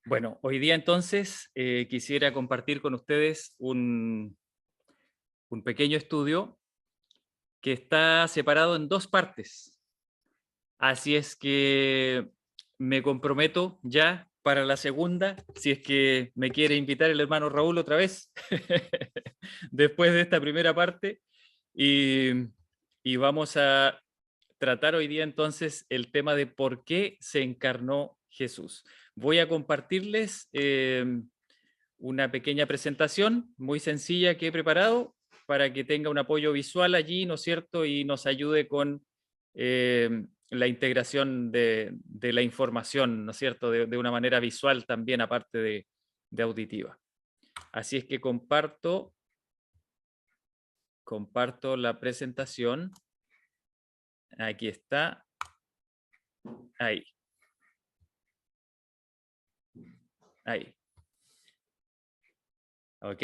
Bueno, hoy día entonces quisiera compartir con ustedes un pequeño estudio que está separado en dos partes. Así es que me comprometo ya para la segunda, si es que me quiere invitar el hermano Raúl otra vez, después de esta primera parte. Y, y vamos a tratar hoy día entonces el tema de por qué se encarnó Jesús. Voy a compartirles una pequeña presentación muy sencilla que he preparado para que tenga un apoyo visual allí, ¿no es cierto? Y nos ayude con la integración de la información, ¿no es cierto? De una manera visual también, aparte de auditiva. Así es que comparto la presentación. Aquí está. Ahí. Ahí. ¿Ok?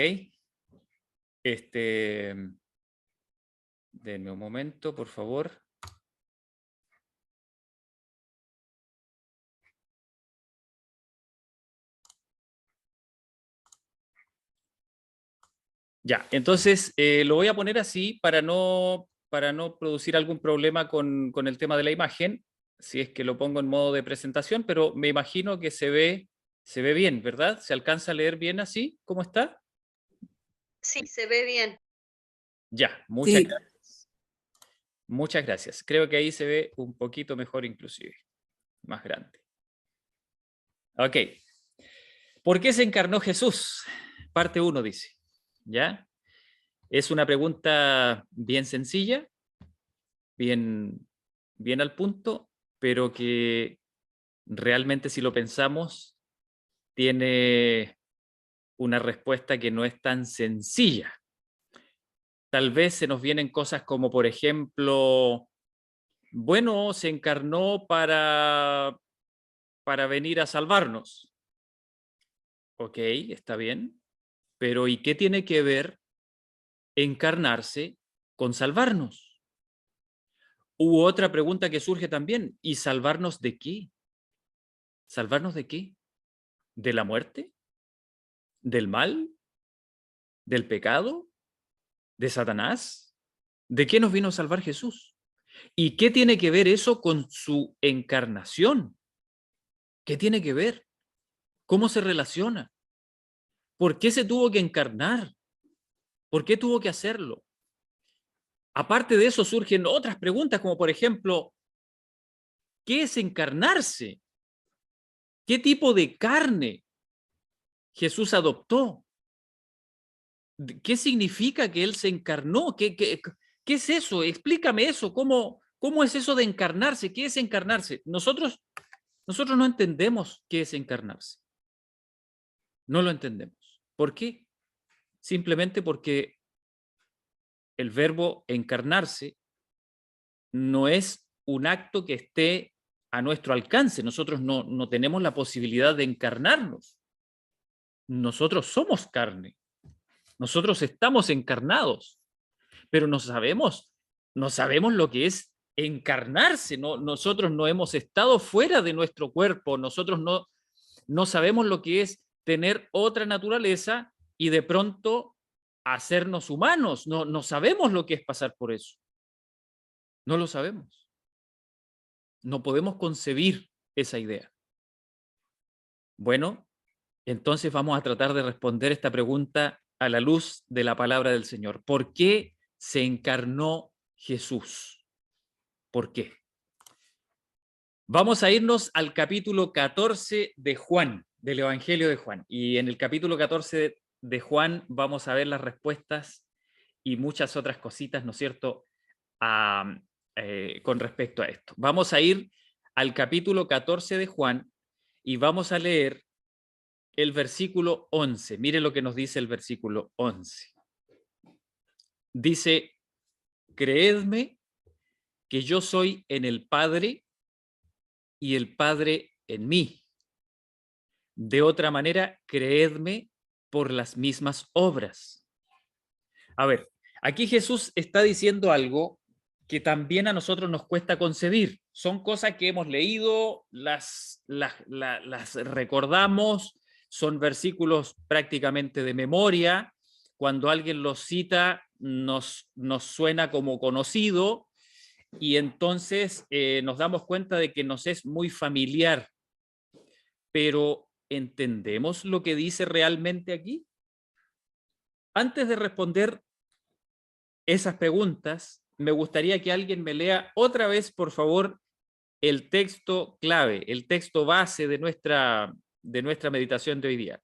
Denme un momento, por favor. Ya, entonces lo voy a poner así para no producir algún problema con el tema de la imagen, si es que lo pongo en modo de presentación, pero me imagino que se ve bien, ¿verdad? ¿Se alcanza a leer bien así? ¿Cómo está? Sí, se ve bien. Ya, muchas Sí, gracias. Muchas gracias. Creo que ahí se ve un poquito mejor inclusive, más grande. Ok. ¿Por qué se encarnó Jesús? Parte 1 dice, ¿ya? Es una pregunta bien sencilla, bien, bien al punto, pero que realmente si lo pensamos, tiene una respuesta que no es tan sencilla. Tal vez se nos vienen cosas como, por ejemplo, bueno, se encarnó para venir a salvarnos. Ok, está bien, pero ¿y qué tiene que ver encarnarse con salvarnos? U otra pregunta que surge también, ¿y salvarnos de qué? ¿Salvarnos de qué? ¿De la muerte? ¿Del mal? ¿Del pecado? ¿De Satanás? ¿De qué nos vino a salvar Jesús? ¿Y qué tiene que ver eso con su encarnación? ¿Qué tiene que ver? ¿Cómo se relaciona? ¿Por qué se tuvo que encarnar? ¿Por qué tuvo que hacerlo? Aparte de eso surgen otras preguntas como por ejemplo, ¿qué es encarnarse? ¿Qué tipo de carne Jesús adoptó? ¿Qué significa que Él se encarnó? ¿Qué es eso? Explícame eso. ¿Cómo es eso de encarnarse? ¿Qué es encarnarse? Nosotros no entendemos qué es encarnarse. No lo entendemos. ¿Por qué? Simplemente porque el verbo encarnarse no es un acto que esté a nuestro alcance. Nosotros no tenemos la posibilidad de encarnarnos. Nosotros somos carne. Nosotros estamos encarnados, pero no sabemos lo que es encarnarse. Nosotros no hemos estado fuera de nuestro cuerpo. Nosotros no sabemos lo que es tener otra naturaleza y de pronto hacernos humanos. No sabemos lo que es pasar por eso. No lo sabemos. No podemos concebir esa idea. Bueno, entonces vamos a tratar de responder esta pregunta a la luz de la palabra del Señor. ¿Por qué se encarnó Jesús? ¿Por qué? Vamos a irnos al capítulo 14 de Juan, del Evangelio de Juan. Y en el capítulo 14 de Juan vamos a ver las respuestas y muchas otras cositas, ¿no es cierto?, con respecto a esto. Vamos a ir al capítulo 14 de Juan y vamos a leer el versículo 11. Mire lo que nos dice el versículo 11. Dice, creedme que yo soy en el Padre y el Padre en mí. De otra manera, creedme por las mismas obras. A ver, aquí Jesús está diciendo algo que también a nosotros nos cuesta concebir. son cosas que hemos leído, las recordamos, son versículos prácticamente de memoria. Cuando alguien los cita, nos suena como conocido, y entonces nos damos cuenta de que nos es muy familiar. Pero ¿entendemos lo que dice realmente aquí? Antes de responder esas preguntas, me gustaría que alguien me lea otra vez, por favor, el texto clave, el texto base de nuestra meditación de hoy día.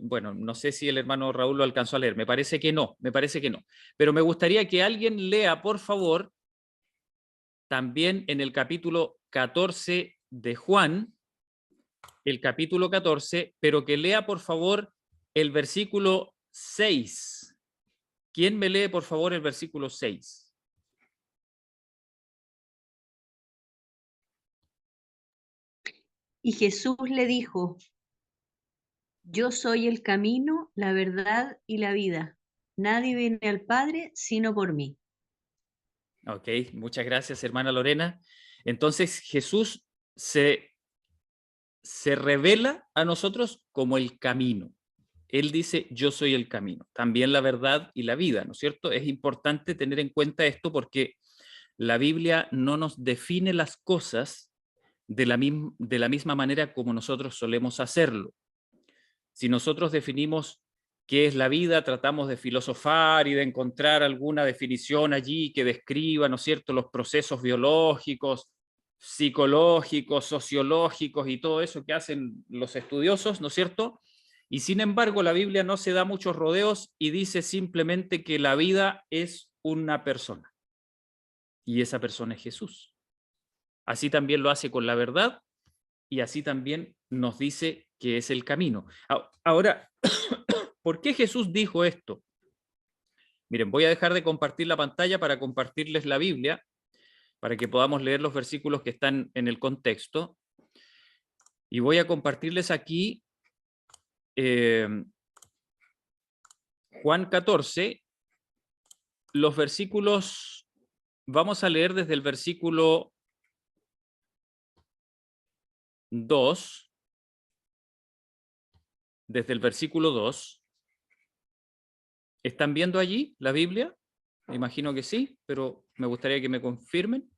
Bueno, no sé si el hermano Raúl lo alcanzó a leer, me parece que no, pero me gustaría que alguien lea, por favor, también en el capítulo 14 de Juan, el capítulo 14, pero que lea, por favor, el versículo 6. ¿Quién me lee, por favor, el versículo 6? Y Jesús le dijo: Yo soy el camino, la verdad y la vida. Nadie viene al Padre sino por mí. Ok, muchas gracias, hermana Lorena. Entonces Jesús se revela a nosotros como el camino. Él dice, yo soy el camino, también la verdad y la vida, ¿no es cierto? Es importante tener en cuenta esto porque la Biblia no nos define las cosas de la misma manera como nosotros solemos hacerlo. Si nosotros definimos qué es la vida, tratamos de filosofar y de encontrar alguna definición allí que describa, ¿no es cierto?, los procesos biológicos, psicológicos, sociológicos y todo eso que hacen los estudiosos, ¿no es cierto? Y sin embargo, la Biblia no se da muchos rodeos y dice simplemente que la vida es una persona. Y esa persona es Jesús. Así también lo hace con la verdad y así también nos dice que es el camino. Ahora, ¿por qué Jesús dijo esto? Miren, voy a dejar de compartir la pantalla para compartirles la Biblia, para que podamos leer los versículos que están en el contexto. Y voy a compartirles aquí Juan 14, los versículos, vamos a leer desde el versículo 2, desde el versículo 2. ¿Están viendo allí la Biblia? Me imagino que sí, pero me gustaría que me confirmen.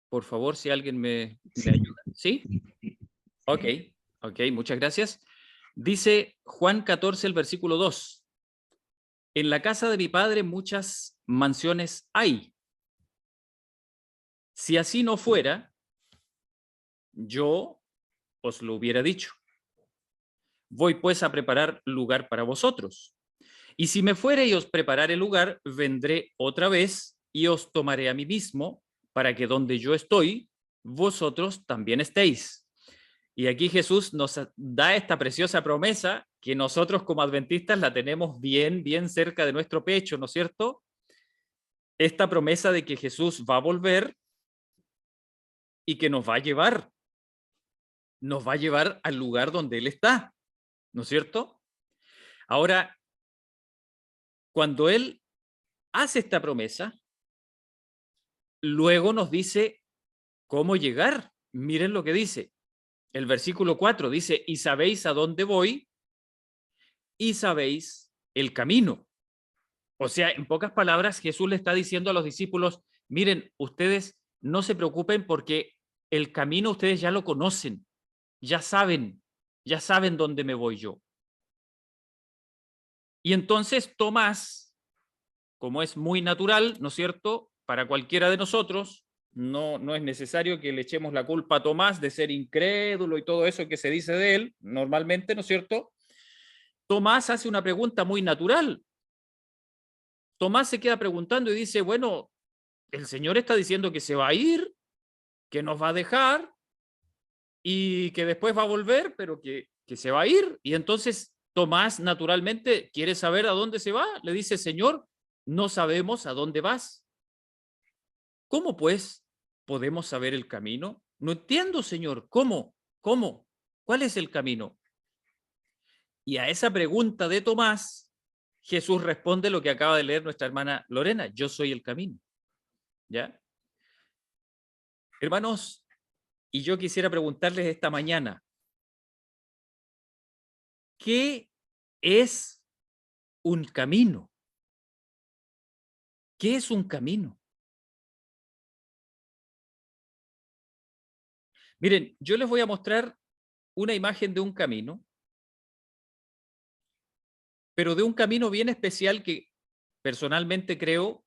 Por favor, si alguien me ayuda. ¿Sí? Ok, ok, muchas gracias. Dice Juan 14, el versículo 2. En la casa de mi padre muchas mansiones hay. Si así no fuera, yo os lo hubiera dicho. Voy pues a preparar lugar para vosotros. Y si me fuere y os preparare lugar, vendré otra vez y os tomaré a mí mismo, para que donde yo estoy, vosotros también estéis. Y aquí Jesús nos da esta preciosa promesa que nosotros como adventistas la tenemos bien, bien cerca de nuestro pecho, ¿no es cierto? Esta promesa de que Jesús va a volver y que nos va a llevar al lugar donde Él está, ¿no es cierto? Ahora, cuando Él hace esta promesa, luego nos dice cómo llegar. Miren lo que dice. El versículo 4 dice, y sabéis a dónde voy y sabéis el camino. O sea, en pocas palabras, Jesús le está diciendo a los discípulos, miren, ustedes no se preocupen porque el camino ustedes ya lo conocen, ya saben dónde me voy yo. Y entonces Tomás, como es muy natural, ¿no es cierto?, para cualquiera de nosotros, no es necesario que le echemos la culpa a Tomás de ser incrédulo y todo eso que se dice de él, normalmente, ¿no es cierto? Tomás hace una pregunta muy natural. Tomás se queda preguntando y dice, bueno, el Señor está diciendo que se va a ir, que nos va a dejar y que después va a volver, pero que se va a ir. Y entonces Tomás naturalmente quiere saber a dónde se va. Le dice, Señor, no sabemos a dónde vas. ¿Cómo pues podemos saber el camino? No entiendo, Señor. ¿Cómo? ¿Cuál es el camino? Y a esa pregunta de Tomás, Jesús responde lo que acaba de leer nuestra hermana Lorena: yo soy el camino. ¿Ya? Hermanos, y yo quisiera preguntarles esta mañana, ¿qué es un camino? ¿Qué es un camino? Miren, yo les voy a mostrar una imagen de un camino, pero de un camino bien especial que personalmente creo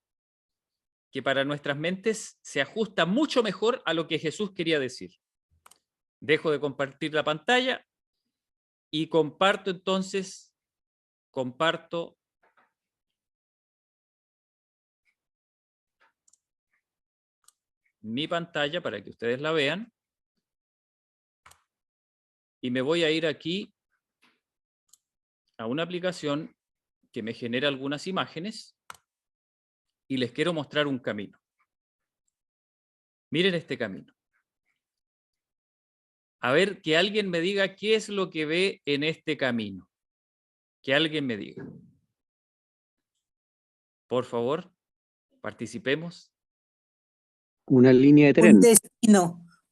que para nuestras mentes se ajusta mucho mejor a lo que Jesús quería decir. Dejo de compartir la pantalla y comparto entonces, comparto mi pantalla para que ustedes la vean. Y me voy a ir aquí a una aplicación que me genera algunas imágenes y les quiero mostrar un camino. Miren este camino. A ver, que alguien me diga qué es lo que ve en este camino. Que alguien me diga. Por favor, participemos. Una línea de tren.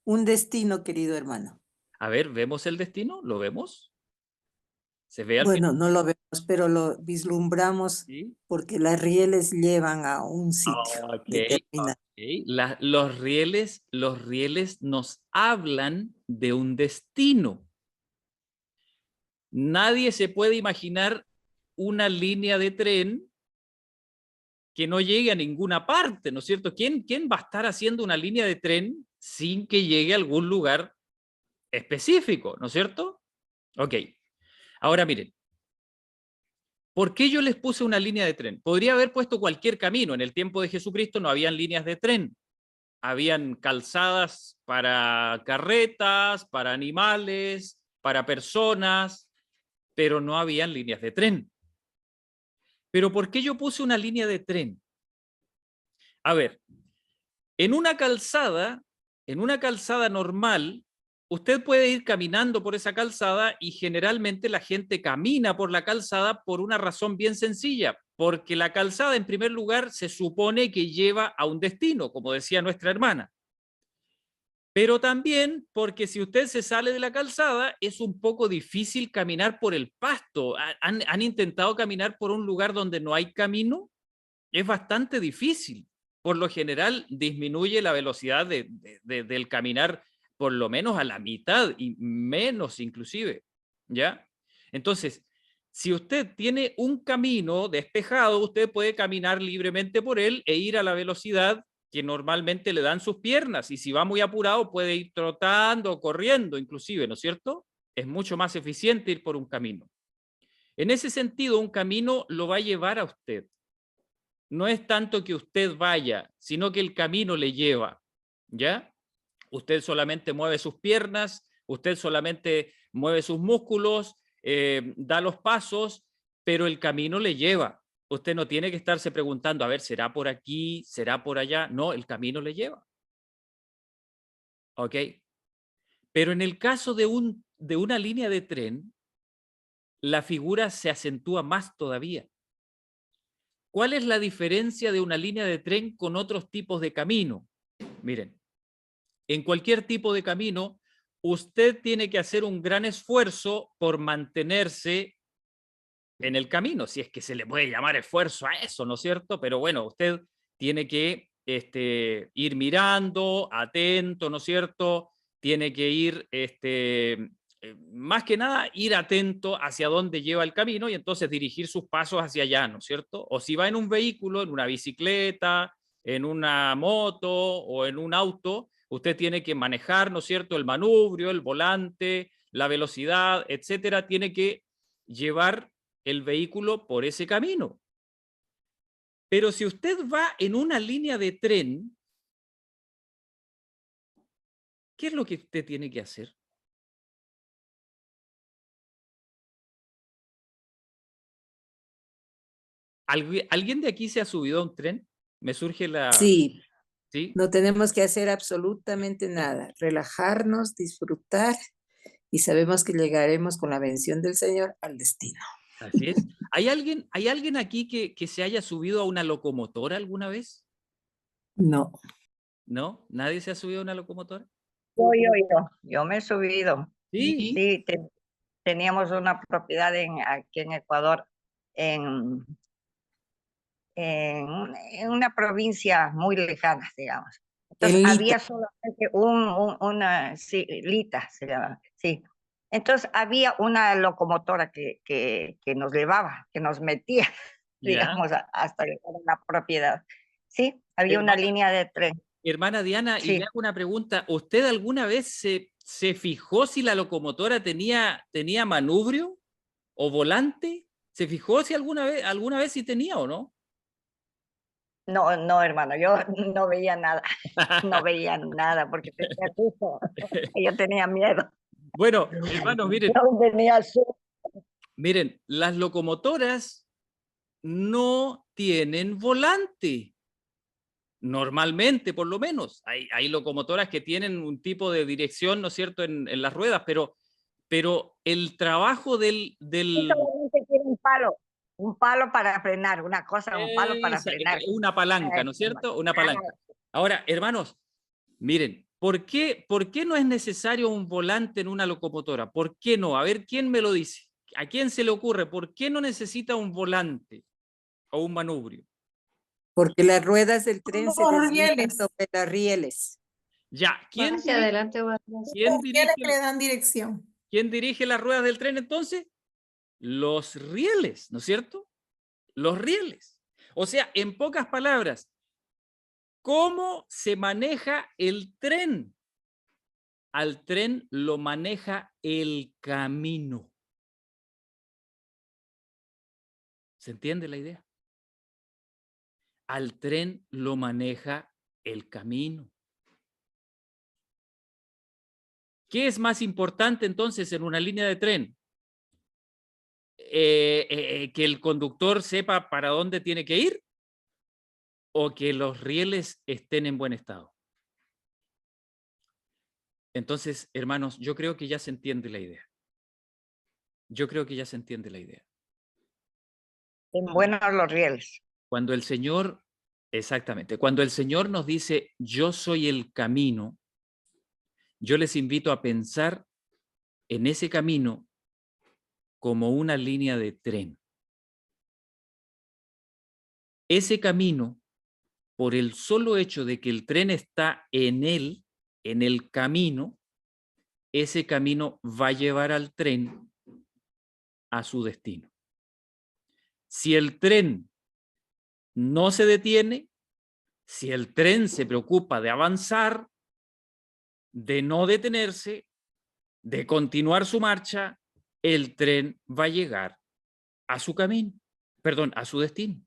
Un destino, querido hermano. A ver, ¿vemos el destino? ¿Lo vemos? ¿Se ve al Bueno, final? no lo vemos, pero lo vislumbramos Sí. porque las rieles llevan a un sitio Ok, determinado. ok. Los rieles nos hablan de un destino. Nadie se puede imaginar una línea de tren que no llegue a ninguna parte, ¿no es cierto? ¿Quién va a estar haciendo una línea de tren sin que llegue a algún lugar específico, ¿no es cierto? Ok. Ahora miren, ¿por qué yo les puse una línea de tren? Podría haber puesto cualquier camino. En el tiempo de Jesucristo no habían líneas de tren. Habían calzadas para carretas, para animales, para personas, pero no habían líneas de tren. Pero ¿por qué yo puse una línea de tren? A ver, en una calzada normal, usted puede ir caminando por esa calzada y generalmente la gente camina por la calzada por una razón bien sencilla, porque la calzada en primer lugar se supone que lleva a un destino, como decía nuestra hermana. Pero también porque si usted se sale de la calzada es un poco difícil caminar por el pasto. ¿Han intentado caminar por un lugar donde no hay camino? Es bastante difícil. Por lo general disminuye la velocidad del caminar por lo menos a la mitad y menos inclusive, ¿ya? Entonces, si usted tiene un camino despejado, usted puede caminar libremente por él e ir a la velocidad que normalmente le dan sus piernas, y si va muy apurado puede ir trotando o corriendo inclusive, ¿no es cierto? Es mucho más eficiente ir por un camino. En ese sentido, un camino lo va a llevar a usted. No es tanto que usted vaya, sino que el camino le lleva, ¿ya? Usted solamente mueve sus piernas, usted solamente mueve sus músculos, da los pasos, pero el camino le lleva. Usted no tiene que estarse preguntando, a ver, ¿será por aquí? ¿Será por allá? No, el camino le lleva. ¿Ok? Pero en el caso de una línea de tren, la figura se acentúa más todavía. ¿Cuál es la diferencia de una línea de tren con otros tipos de camino? Miren, en cualquier tipo de camino, usted tiene que hacer un gran esfuerzo por mantenerse en el camino, si es que se le puede llamar esfuerzo a eso, ¿no es cierto? Pero bueno, usted tiene que ir mirando, atento, ¿no es cierto? Tiene que ir, más que nada, ir atento hacia dónde lleva el camino y entonces dirigir sus pasos hacia allá, ¿no es cierto? O si va en un vehículo, en una bicicleta, en una moto o en un auto, usted tiene que manejar, ¿no es cierto?, el manubrio, el volante, la velocidad, etcétera, tiene que llevar el vehículo por ese camino. Pero si usted va en una línea de tren, ¿qué es lo que usted tiene que hacer? ¿Alguien de aquí se ha subido a un tren? Me surge la... Sí, ¿Sí? no tenemos que hacer absolutamente nada, relajarnos, disfrutar y sabemos que llegaremos con la bendición del Señor al destino. Así es. ¿Hay alguien aquí que se haya subido a una locomotora alguna vez? No. ¿No? ¿Nadie se ha subido a una locomotora? Yo me he subido. Sí. Sí, teníamos una propiedad aquí en Ecuador, en una provincia muy lejana, digamos. Entonces En Lita. había solamente una, sí, Lita se llama, sí. Entonces había una locomotora que nos llevaba, que nos metía, Ya. digamos, hasta llegar a la propiedad. Sí, había una línea de tren. Hermana Diana, y Sí. le hago una pregunta. ¿Usted alguna vez se fijó si la locomotora tenía manubrio o volante? ¿Se fijó si alguna vez si tenía o no? No, no, hermano, yo no veía nada, no veía nada porque tenía susto, yo tenía miedo. Bueno, hermanos, Yo tenía susto. miren, las locomotoras no tienen volante. Normalmente, por lo menos. Hay locomotoras que tienen un tipo de dirección, ¿no es cierto?, en las ruedas, pero el trabajo del... Solamente tiene un palo para frenar, una cosa, un palo para frenar. Una palanca, ¿no es cierto? Una palanca. Ahora, hermanos, miren, ¿por qué no es necesario un volante en una locomotora? ¿Por qué no? A ver, ¿quién me lo dice? ¿A quién se le ocurre? ¿Por qué no necesita un volante o un manubrio? Porque las ruedas del tren se Los deslizan rieles. sobre las rieles. Ya, ¿quién Hacia adelante o atrás. ¿quién Rieles que le dan dirección. ¿Quién dirige las ruedas del tren entonces? Los rieles, ¿no es cierto? Los rieles. O sea, en pocas palabras, ¿cómo se maneja el tren? Al tren lo maneja el camino. ¿Se entiende la idea? Al tren lo maneja el camino. ¿Qué es más importante entonces en una línea de tren? ¿Que el conductor sepa para dónde tiene que ir? ¿O que los rieles estén en buen estado? Entonces, hermanos, yo creo que ya se entiende la idea. Yo creo que ya se entiende la idea. En buenos los rieles. Cuando el Señor, exactamente, cuando el Señor nos dice, yo soy el camino, yo les invito a pensar en ese camino como una línea de tren. Ese camino, por el solo hecho de que el tren está en él, en el camino, ese camino va a llevar al tren a su destino. Si el tren no se detiene, si el tren se preocupa de avanzar, de no detenerse, de continuar su marcha, el tren va a llegar a su camino, perdón, a su destino.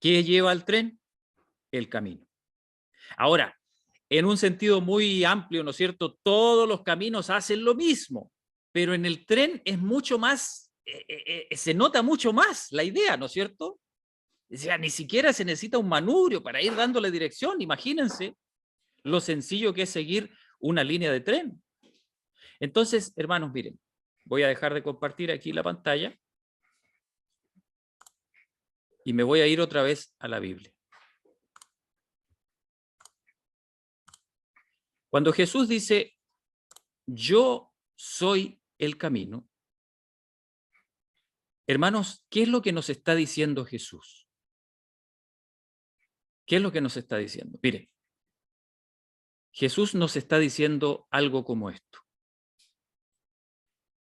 ¿Qué lleva al tren? El camino. Ahora, en un sentido muy amplio, ¿no es cierto? Todos los caminos hacen lo mismo, pero en el tren es mucho más, se nota mucho más la idea, ¿no es cierto? O sea, ni siquiera se necesita un manubrio para ir dándole dirección. Imagínense lo sencillo que es seguir una línea de tren. Entonces, hermanos, miren, voy a dejar de compartir aquí la pantalla y me voy a ir otra vez a la Biblia. Cuando Jesús dice, yo soy el camino, hermanos, ¿qué es lo que nos está diciendo Jesús? ¿Qué es lo que nos está diciendo? Mire, Jesús nos está diciendo algo como esto.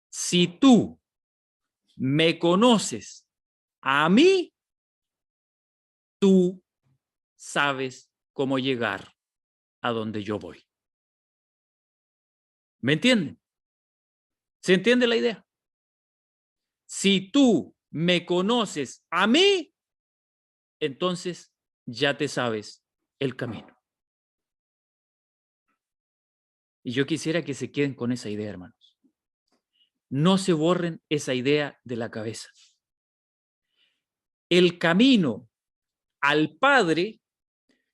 Si tú me conoces a mí, tú sabes cómo llegar a donde yo voy. ¿Me entienden? ¿Se entiende la idea? Si tú me conoces a mí, entonces ya te sabes el camino. Y yo quisiera que se queden con esa idea, hermanos. No se borren esa idea de la cabeza. El camino al Padre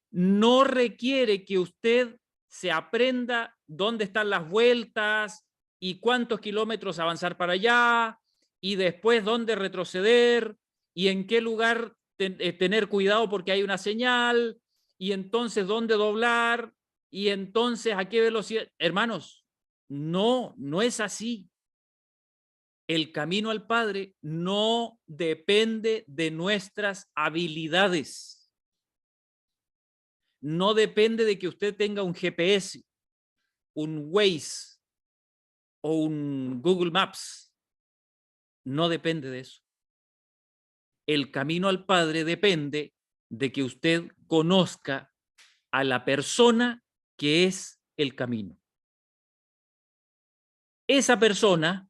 no requiere que usted se aprenda dónde están las vueltas y cuántos kilómetros avanzar para allá y después dónde retroceder y en qué lugar tener cuidado porque hay una señal y entonces dónde doblar y entonces a qué velocidad. Hermanos, no es así. El camino al Padre no depende de nuestras habilidades. No depende de que usted tenga un GPS, un Waze o un Google Maps. No depende de eso. El camino al Padre depende de que usted conozca a la persona que es el camino. Esa persona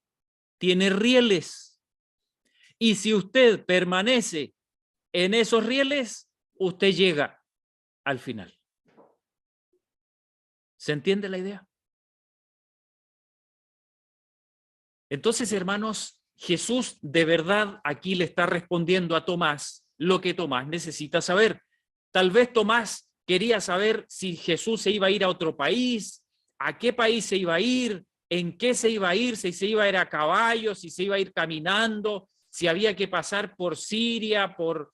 tiene rieles y si usted permanece en esos rieles, usted llega al final. ¿Se entiende la idea? Entonces, hermanos, Jesús de verdad aquí le está respondiendo a Tomás lo que Tomás necesita saber. Tal vez Tomás quería saber si Jesús se iba a ir a otro país, a qué país se iba a ir, en qué se iba a ir, si se iba a ir a caballo, si se iba a ir caminando, si había que pasar por Siria, por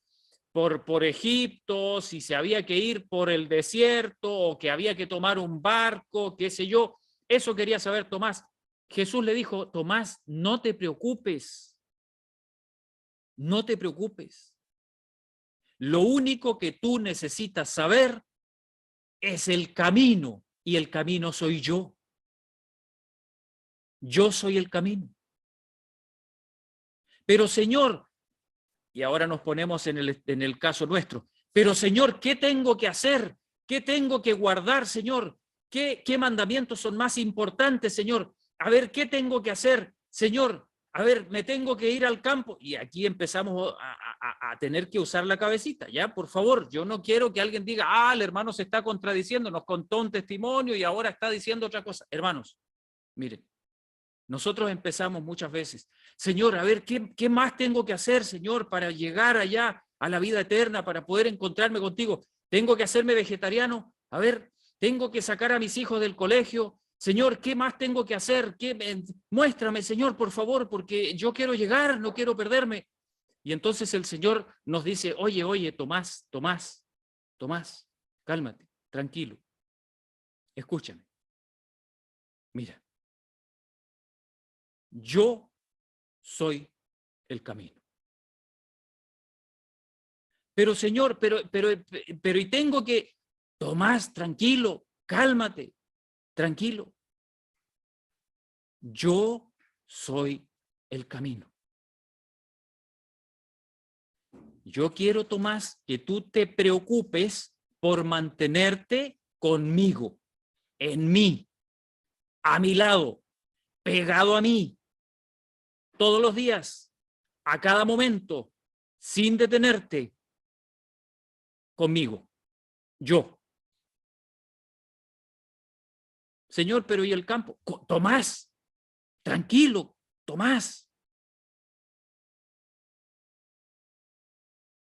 Egipto, si se había que ir por el desierto o que había que tomar un barco, qué sé yo. Eso quería saber Tomás. Jesús le dijo, Tomás, no te preocupes, no te preocupes. Lo único que tú necesitas saber es el camino y el camino soy yo. Yo soy el camino. Pero Señor, y ahora nos ponemos en el caso nuestro, pero Señor, ¿qué tengo que hacer? ¿Qué tengo que guardar, Señor? ¿Qué mandamientos son más importantes, Señor? A ver, ¿qué tengo que hacer? Señor, a ver, me tengo que ir al campo. Y aquí empezamos a tener que usar la cabecita, ¿ya? Por favor, yo no quiero que alguien diga, el hermano se está contradiciendo, nos contó un testimonio y ahora está diciendo otra cosa. Hermanos, miren, nosotros empezamos muchas veces, Señor, a ver, ¿qué más tengo que hacer, Señor, para llegar allá a la vida eterna, para poder encontrarme contigo? ¿Tengo que hacerme vegetariano? A ver, ¿tengo que sacar a mis hijos del colegio? Señor, ¿qué más tengo que hacer? Muéstrame, Señor, por favor, porque yo quiero llegar, no quiero perderme. Y entonces el Señor nos dice, oye, Tomás, cálmate, tranquilo, escúchame. Mira, yo soy el camino. Pero Señor, pero y tengo que, Tomás, tranquilo, cálmate, tranquilo. Yo soy el camino. Yo quiero, Tomás, que tú te preocupes por mantenerte conmigo, en mí, a mi lado, pegado a mí, todos los días, a cada momento, sin detenerte, conmigo, yo. Señor, pero ¿y el campo? Tomás, tranquilo, Tomás.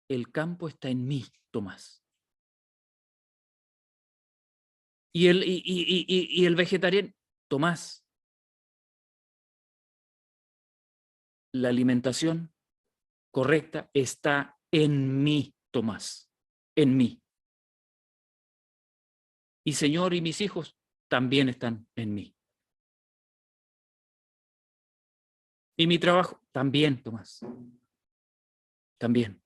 El campo está en mí, Tomás. Y el vegetariano, Tomás. La alimentación correcta está en mí, Tomás, en mí. Y Señor, y mis hijos también están en mí. Y mi trabajo también, Tomás. También.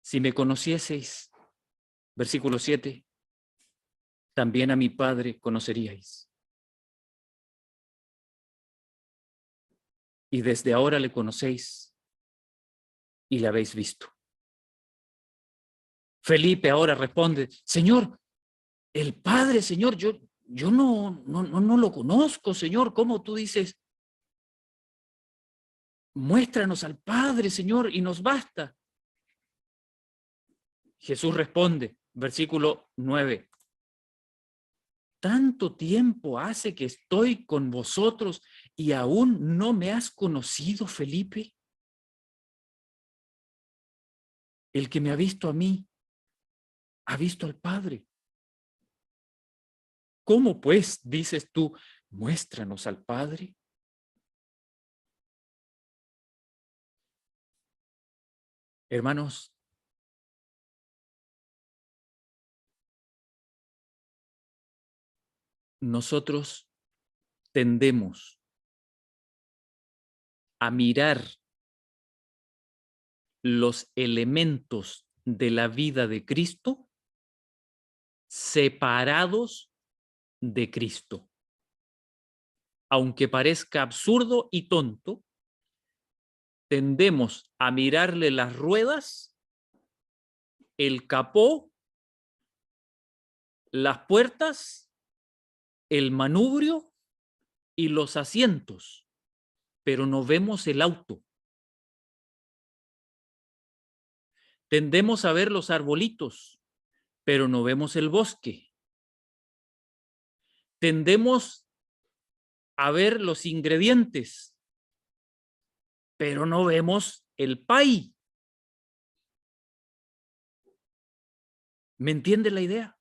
Si me conocieseis, versículo 7, también a mi Padre conoceríais. Y desde ahora le conocéis y le habéis visto. Felipe ahora responde, Señor, el Padre, Señor, yo no lo conozco, Señor. ¿Cómo tú dices? Muéstranos al Padre, Señor, y nos basta. Jesús responde, versículo 9. Tanto tiempo hace que estoy con vosotros y aún no me has conocido, Felipe. El que me ha visto a mí, ha visto al Padre. ¿Cómo pues dices tú, muéstranos al Padre? Hermanos, nosotros tendemos a mirar los elementos de la vida de Cristo separados de Cristo. Aunque parezca absurdo y tonto, tendemos a mirarle las ruedas, el capó, las puertas, el manubrio y los asientos, pero no vemos el auto. Tendemos a ver los arbolitos, pero no vemos el bosque. Tendemos a ver los ingredientes, pero no vemos el pay. ¿Me entiende la idea?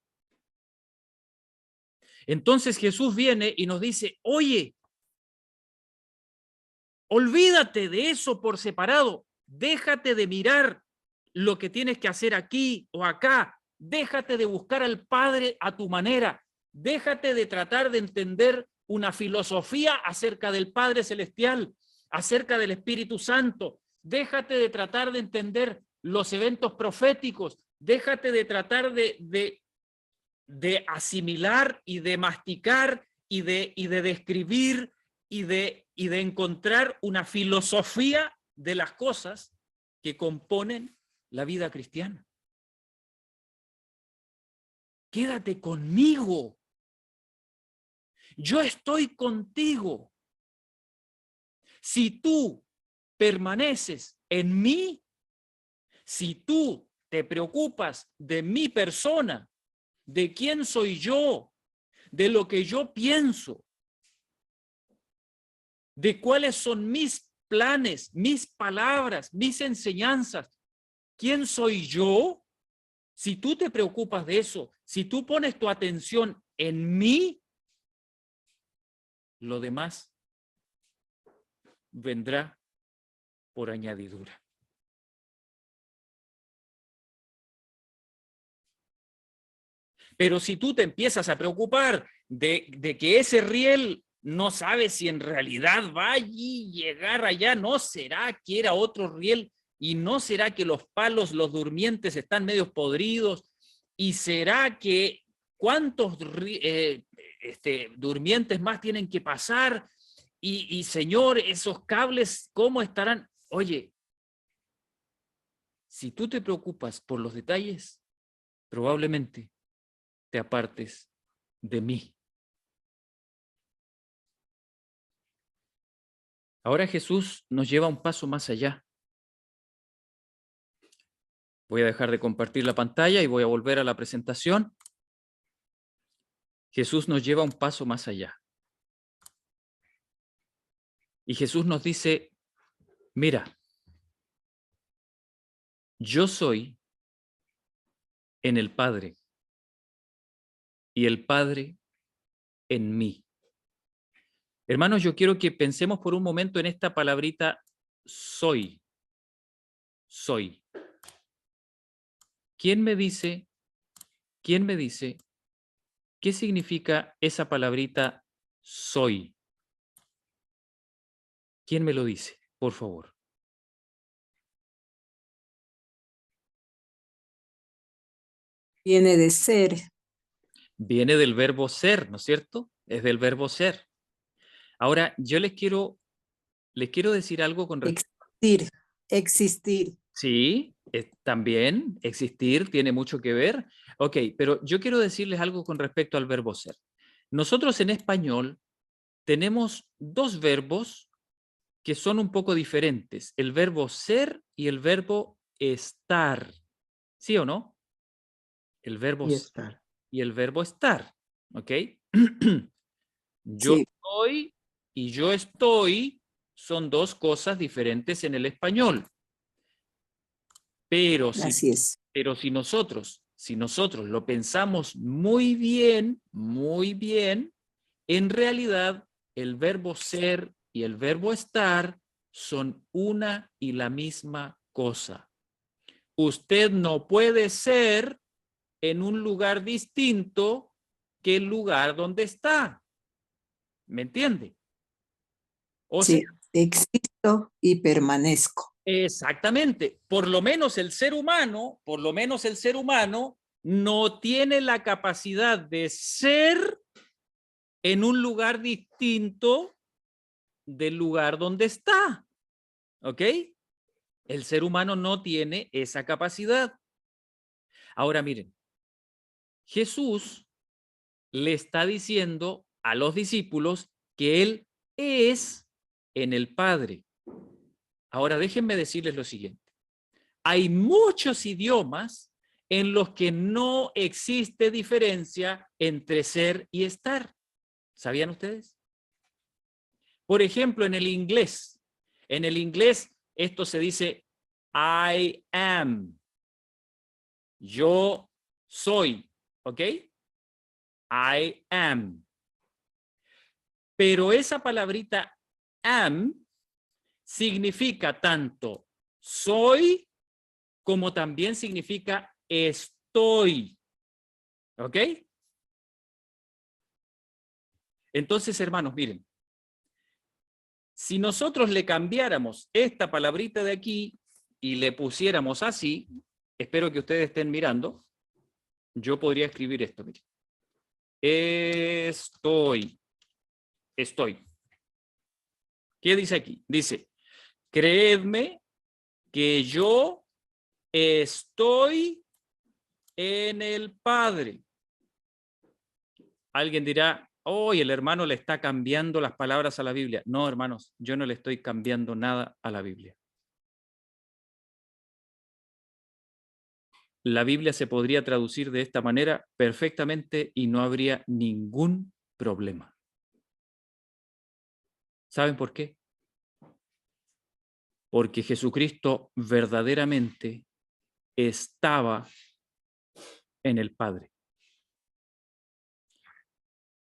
Entonces Jesús viene y nos dice, oye, olvídate de eso por separado, déjate de mirar lo que tienes que hacer aquí o acá, déjate de buscar al Padre a tu manera, déjate de tratar de entender una filosofía acerca del Padre Celestial, acerca del Espíritu Santo, déjate de tratar de entender los eventos proféticos, déjate de tratar de asimilar y de masticar y de describir y de encontrar una filosofía de las cosas que componen la vida cristiana. Quédate conmigo. Yo estoy contigo. Si tú permaneces en mí, si tú te preocupas de mi persona, de quién soy yo, de lo que yo pienso, de cuáles son mis planes, mis palabras, mis enseñanzas, quién soy yo, si tú te preocupas de eso, si tú pones tu atención en mí, lo demás vendrá por añadidura. Pero si tú te empiezas a preocupar de que ese riel no sabe si en realidad va allí, llegar allá, no será que era otro riel y no será que los palos, los durmientes están medio podridos y será que cuántos durmientes más tienen que pasar y señor, esos cables, ¿cómo estarán? Oye, si tú te preocupas por los detalles, probablemente te apartes de mí. Ahora Jesús nos lleva un paso más allá. Voy a dejar de compartir la pantalla y voy a volver a la presentación. Jesús nos lleva un paso más allá. Y Jesús nos dice, mira, yo soy en el Padre y el Padre en mí. Hermanos, yo quiero que pensemos por un momento en esta palabrita soy. Soy. ¿Quién me dice qué significa esa palabrita soy? ¿Quién me lo dice? Por favor. Viene de ser. Viene del verbo ser, ¿no es cierto? Es del verbo ser. Ahora, yo les quiero decir algo con respecto. Existir. Sí, también existir tiene mucho que ver. Ok, pero yo quiero decirles algo con respecto al verbo ser. Nosotros en español tenemos dos verbos que son un poco diferentes, el verbo ser y el verbo estar. ¿Sí o no? El verbo ser y el verbo estar. ¿Ok? Yo Sí. soy y yo estoy son dos cosas diferentes en el español. Pero Así es. si nosotros si nosotros lo pensamos muy bien, en realidad el verbo ser y el verbo estar son una y la misma cosa. Usted no puede ser en un lugar distinto que el lugar donde está. ¿Me entiende? O Sí, sea, existo y permanezco. exactamente. Por lo menos el ser humano no tiene la capacidad de ser en un lugar distinto del lugar donde está. ¿Ok? El ser humano no tiene esa capacidad. Ahora miren, Jesús le está diciendo a los discípulos que Él es en el Padre. Ahora déjenme decirles lo siguiente. Hay muchos idiomas en los que no existe diferencia entre ser y estar. ¿Sabían ustedes? Por ejemplo, en el inglés esto se dice I am. Yo soy, ¿ok? I am. Pero esa palabrita am significa tanto soy como también significa estoy. ¿Ok? Entonces, hermanos, miren. Si nosotros le cambiáramos esta palabrita de aquí y le pusiéramos así, espero que ustedes estén mirando, yo podría escribir esto, miren. Estoy. ¿Qué dice aquí? Dice, creedme que yo estoy en el Padre. Alguien dirá, hoy el hermano le está cambiando las palabras a la Biblia. No, hermanos, yo no le estoy cambiando nada a la Biblia. La Biblia se podría traducir de esta manera perfectamente y no habría ningún problema. ¿Saben por qué? Porque Jesucristo verdaderamente estaba en el Padre.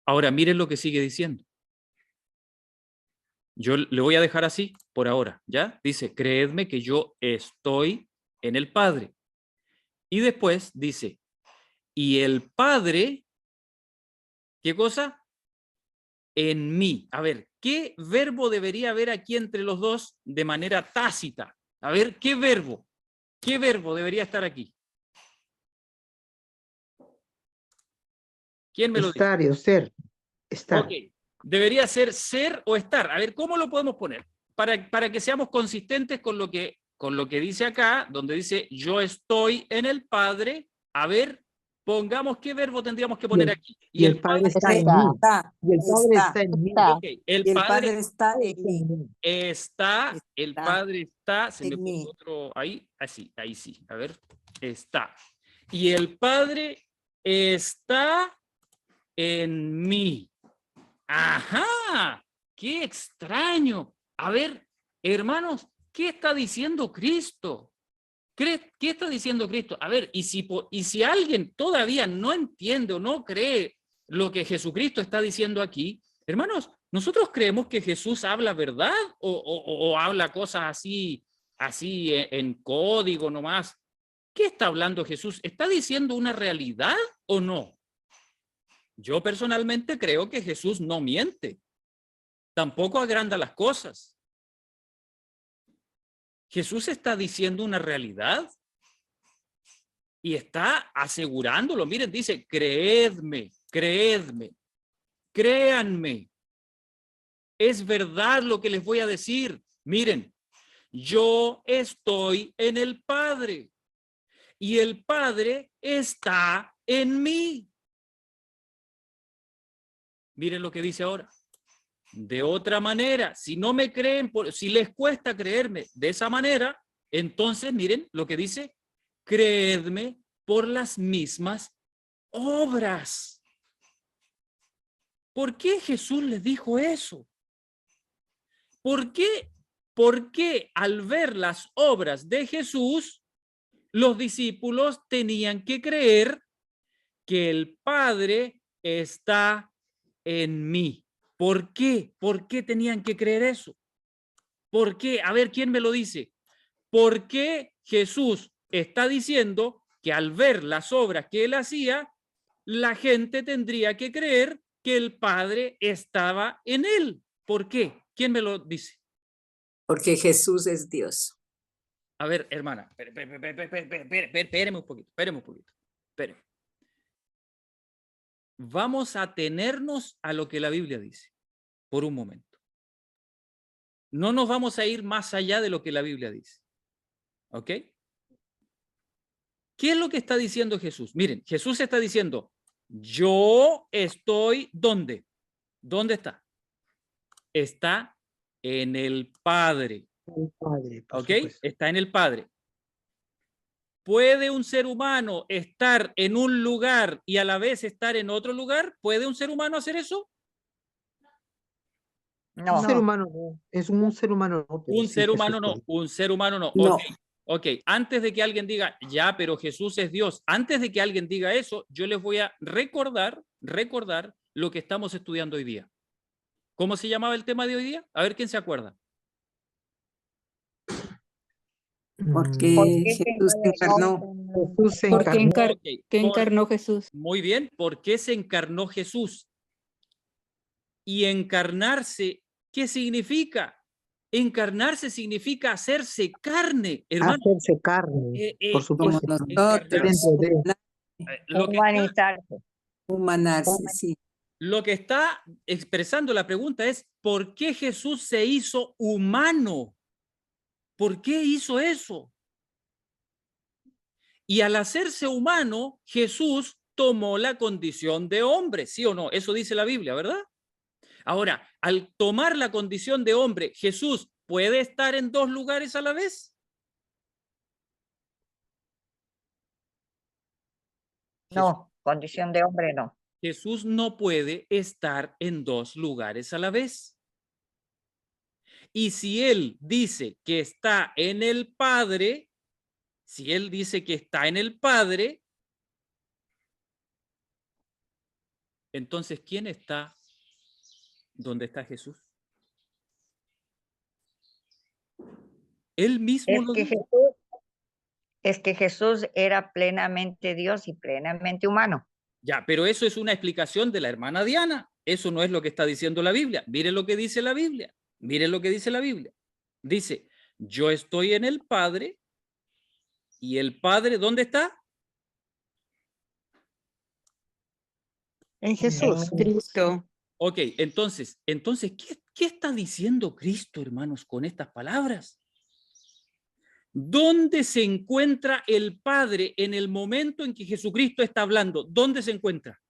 Ahora, miren lo que sigue diciendo. Yo le voy a dejar así por ahora, ¿ya? Dice, creedme que yo estoy en el Padre. Y después dice, y el Padre, ¿qué cosa? En mí. A ver, ¿qué verbo debería haber aquí entre los dos de manera tácita? A ver, ¿qué verbo? ¿Qué verbo debería estar aquí? ¿Quién me lo dice? Estar o ser. Estar. Ok, debería ser o estar. A ver, ¿cómo lo podemos poner? Para que seamos consistentes con lo que dice acá, donde dice yo estoy en el Padre. A ver, pongamos qué verbo tendríamos que poner aquí. Y el Padre está en mí. Y el Padre está en mí. Ok, el Y el Padre Padre está en mí. está, el Está Padre está, se me en mí. puso otro ahí, así, ahí sí, a ver, está. Y el Padre está en mí. Ajá, qué extraño. A ver, hermanos, ¿qué está diciendo Cristo? ¿Qué está diciendo Cristo? A ver, y si alguien todavía no entiende o no cree lo que Jesucristo está diciendo aquí, hermanos, nosotros creemos que Jesús habla verdad o habla cosas así en código nomás. ¿Qué está hablando Jesús? ¿Está diciendo una realidad o no? Yo personalmente creo que Jesús no miente. Tampoco agranda las cosas. Jesús está diciendo una realidad y está asegurándolo. Miren, dice, creedme, créanme. Es verdad lo que les voy a decir. Miren, yo estoy en el Padre y el Padre está en mí. Miren lo que dice ahora. De otra manera, si no me creen, si les cuesta creerme de esa manera, entonces miren lo que dice, creedme por las mismas obras. ¿Por qué Jesús les dijo eso? ¿Por qué al ver las obras de Jesús, los discípulos tenían que creer que el Padre está en mí. ¿Por qué? ¿Por qué tenían que creer eso? ¿Por qué? A ver, ¿quién me lo dice? ¿Por qué Jesús está diciendo que al ver las obras que él hacía, la gente tendría que creer que el Padre estaba en él? ¿Por qué? ¿Quién me lo dice? Porque Jesús es Dios. A ver, hermana, espéreme un poquito, espéreme. Vamos a atenernos a lo que la Biblia dice por un momento. No nos vamos a ir más allá de lo que la Biblia dice. ¿Ok? ¿Qué es lo que está diciendo Jesús? Miren, Jesús está diciendo, yo estoy, ¿dónde? ¿Dónde está? Está en el Padre. El Padre, por ¿Ok? supuesto. Está en el Padre. ¿Puede un ser humano estar en un lugar y a la vez estar en otro lugar? ¿Puede un ser humano hacer eso? No. Un ser humano no, es un ser humano no. Pero Un sí, ser Jesús humano no, puede. un ser humano no. No. Ok, antes de que alguien diga, ya, pero Jesús es Dios, antes de que alguien diga eso, yo les voy a recordar lo que estamos estudiando hoy día. ¿Cómo se llamaba el tema de hoy día? A ver quién se acuerda. Porque ¿Por qué Jesús se encarnó. Jesús se ¿Por qué encarnó. Ok, ¿Qué encarnó Jesús? muy bien, ¿por qué se encarnó Jesús? Y encarnarse, ¿qué significa? Encarnarse significa hacerse carne, hermano. Hacerse carne, por Como supuesto. nosotros. Dentro de humanizarse? Humanarse, sí. Lo que está expresando la pregunta es, ¿por qué Jesús se hizo humano? ¿Por qué hizo eso? Y al hacerse humano, Jesús tomó la condición de hombre, ¿sí o no? Eso dice la Biblia, ¿verdad? Ahora, al tomar la condición de hombre, ¿Jesús puede estar en dos lugares a la vez? No, condición de hombre no. Jesús no puede estar en dos lugares a la vez. Y si él dice que está en el Padre, si él dice que está en el Padre, entonces, ¿quién está donde está Jesús? Él mismo Es lo que dice. Jesús era plenamente Dios y plenamente humano. Ya, pero eso es una explicación de la hermana Diana. Eso no es lo que está diciendo la Biblia. Mire lo que dice la Biblia. Mire lo que dice la Biblia. Dice, yo estoy en el Padre y el Padre, ¿dónde está? En Jesús. Cristo. Ok, entonces, ¿qué está diciendo Cristo, hermanos, con estas palabras? ¿Dónde se encuentra el Padre en el momento en que Jesucristo está hablando? ¿Dónde se encuentra?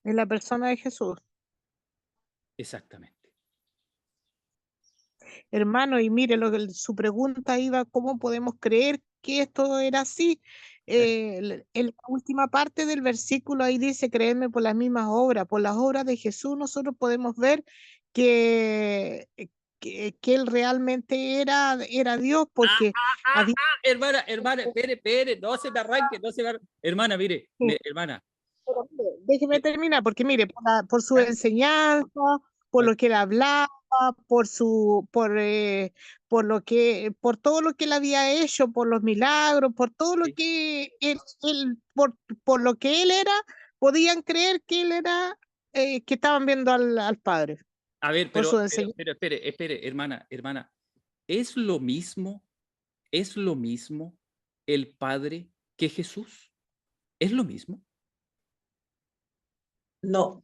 En la persona de Jesús. Exactamente. Hermano, y mire, su pregunta iba, ¿cómo podemos creer que esto era así? En la última parte del versículo ahí dice, créeme por las mismas obras, por las obras de Jesús nosotros podemos ver que él realmente era Dios, porque había... Hermana, espere, no se me arranque, Hermana, mire, hermana. Pero mire, déjeme terminar, porque mire, por su enseñanza, por lo que él hablaba, por todo lo que él había hecho, por los milagros, por todo lo Sí. que por lo que él era, podían creer que él era, que estaban viendo al Padre. A ver, Por pero su enseñanza. espere, hermana, ¿es lo mismo el Padre que Jesús? ¿Es lo mismo? No.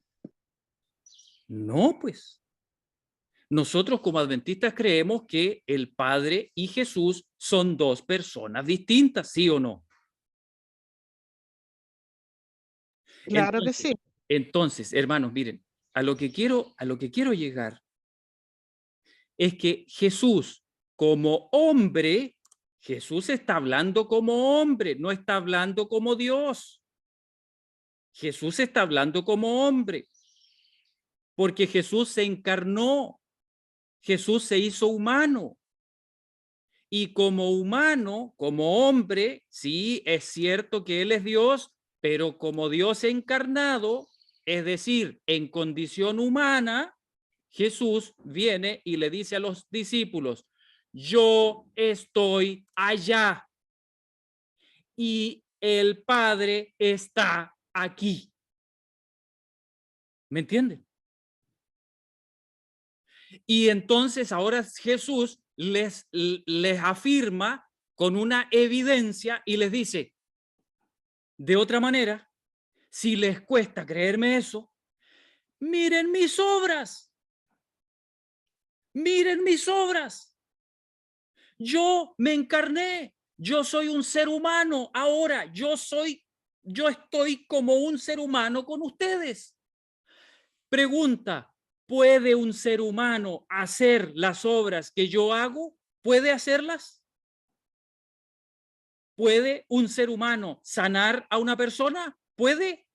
No, pues. Nosotros como adventistas creemos que el Padre y Jesús son dos personas distintas, ¿sí o no? Claro que sí. Entonces, hermanos, miren, a lo que quiero llegar es que Jesús, como hombre, Jesús está hablando como hombre, no está hablando como Dios. Jesús está hablando como hombre, porque Jesús se encarnó, Jesús se hizo humano. Y como humano, como hombre, sí, es cierto que Él es Dios, pero como Dios encarnado, es decir, en condición humana, Jesús viene y le dice a los discípulos, yo estoy allá y el Padre está aquí. ¿Me entienden? Y entonces ahora Jesús les afirma con una evidencia y les dice, de otra manera, si les cuesta creerme eso, miren mis obras. Miren mis obras. Yo me encarné. Yo soy un ser humano. Ahora yo estoy como un ser humano con ustedes. Pregunta, ¿puede un ser humano hacer las obras que yo hago? ¿Puede hacerlas? ¿Puede un ser humano sanar a una persona? ¿Puede?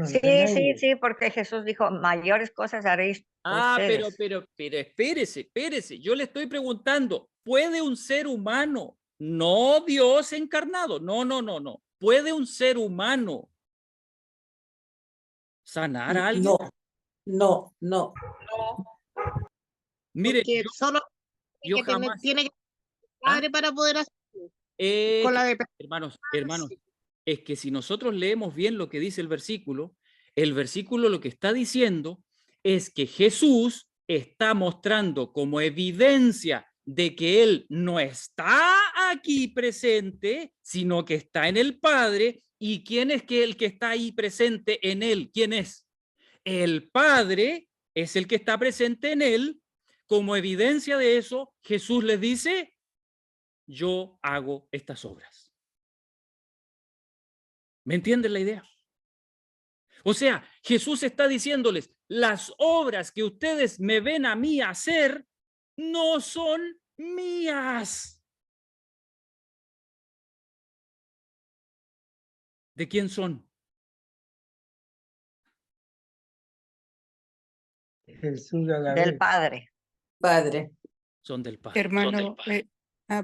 Sí, porque Jesús dijo, mayores cosas haréis ustedes. Pero espérese. Yo le estoy preguntando, ¿puede un ser humano, no Dios encarnado, no, ¿puede un ser humano sanar a alguien? No. Mire, Porque solo yo jamás, tiene que ser padre para poder hacerlo. Con la de hermanos, es que si nosotros leemos bien lo que dice el versículo lo que está diciendo es que Jesús está mostrando como evidencia de que Él no está aquí presente, sino que está en el Padre. ¿Y quién es el que está ahí presente en Él? ¿Quién es? El Padre es el que está presente en Él. Como evidencia de eso, Jesús les dice, yo hago estas obras. ¿Me entienden la idea? O sea, Jesús está diciéndoles, las obras que ustedes me ven a mí hacer no son mías. ¿De quién son? Jesús a la Del vez. Padre. Padre. Son del Padre. Hermano,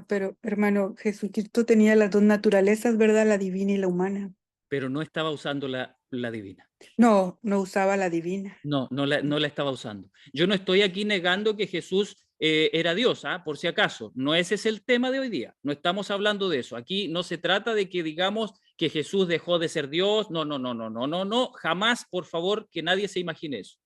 pero hermano, Jesucristo tenía las dos naturalezas, ¿verdad? La divina y la humana. Pero no estaba usando la divina. No usaba la divina. No la estaba usando. Yo no estoy aquí negando que Jesús era Dios, por si acaso. No ese es el tema de hoy día. No estamos hablando de eso. Aquí no se trata de que digamos que Jesús dejó de ser Dios. No. Jamás, por favor, que nadie se imagine eso.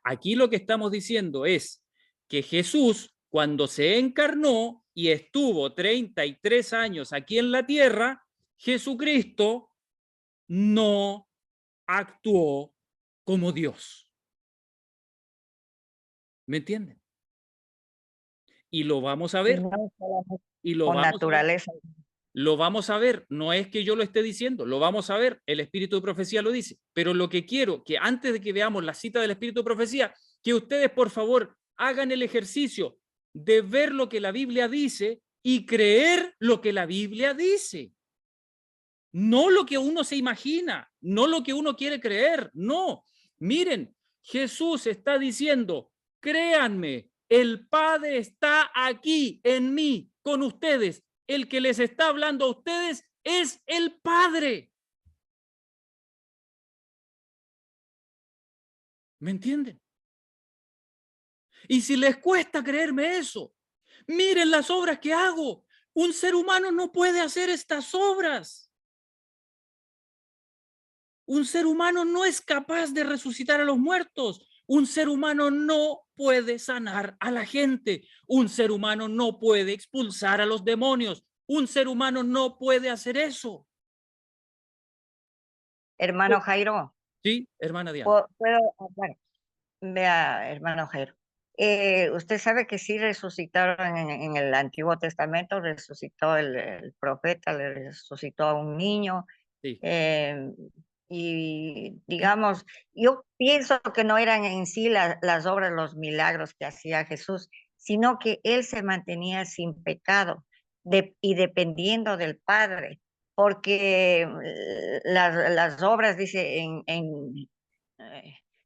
Aquí lo que estamos diciendo es que Jesús, cuando se encarnó y estuvo 33 años aquí en la tierra, Jesucristo no actuó como Dios. ¿Me entienden? Y lo vamos a ver. Y lo Con vamos naturaleza. a ver. Lo vamos a ver. No es que yo lo esté diciendo, lo vamos a ver. El Espíritu de Profecía lo dice. Pero lo que quiero, que antes de que veamos la cita del Espíritu de Profecía, que ustedes, por favor, hagan el ejercicio de ver lo que la Biblia dice y creer lo que la Biblia dice. No lo que uno se imagina, no lo que uno quiere creer, no. Miren, Jesús está diciendo, créanme, el Padre está aquí en mí, con ustedes. El que les está hablando a ustedes es el Padre. ¿Me entienden? Y si les cuesta creerme eso, miren las obras que hago. Un ser humano no puede hacer estas obras. Un ser humano no es capaz de resucitar a los muertos. Un ser humano no puede sanar a la gente. Un ser humano no puede expulsar a los demonios. Un ser humano no puede hacer eso. Hermano Jairo. Sí, hermana Diana. ¿Puedo hablar? Vea, hermano Jairo. Usted sabe que sí resucitaron en el Antiguo Testamento, resucitó el profeta, le resucitó a un niño. Sí. Y digamos, yo pienso que no eran en sí las obras, los milagros que hacía Jesús, sino que él se mantenía sin pecado y dependiendo del Padre, porque las obras, dice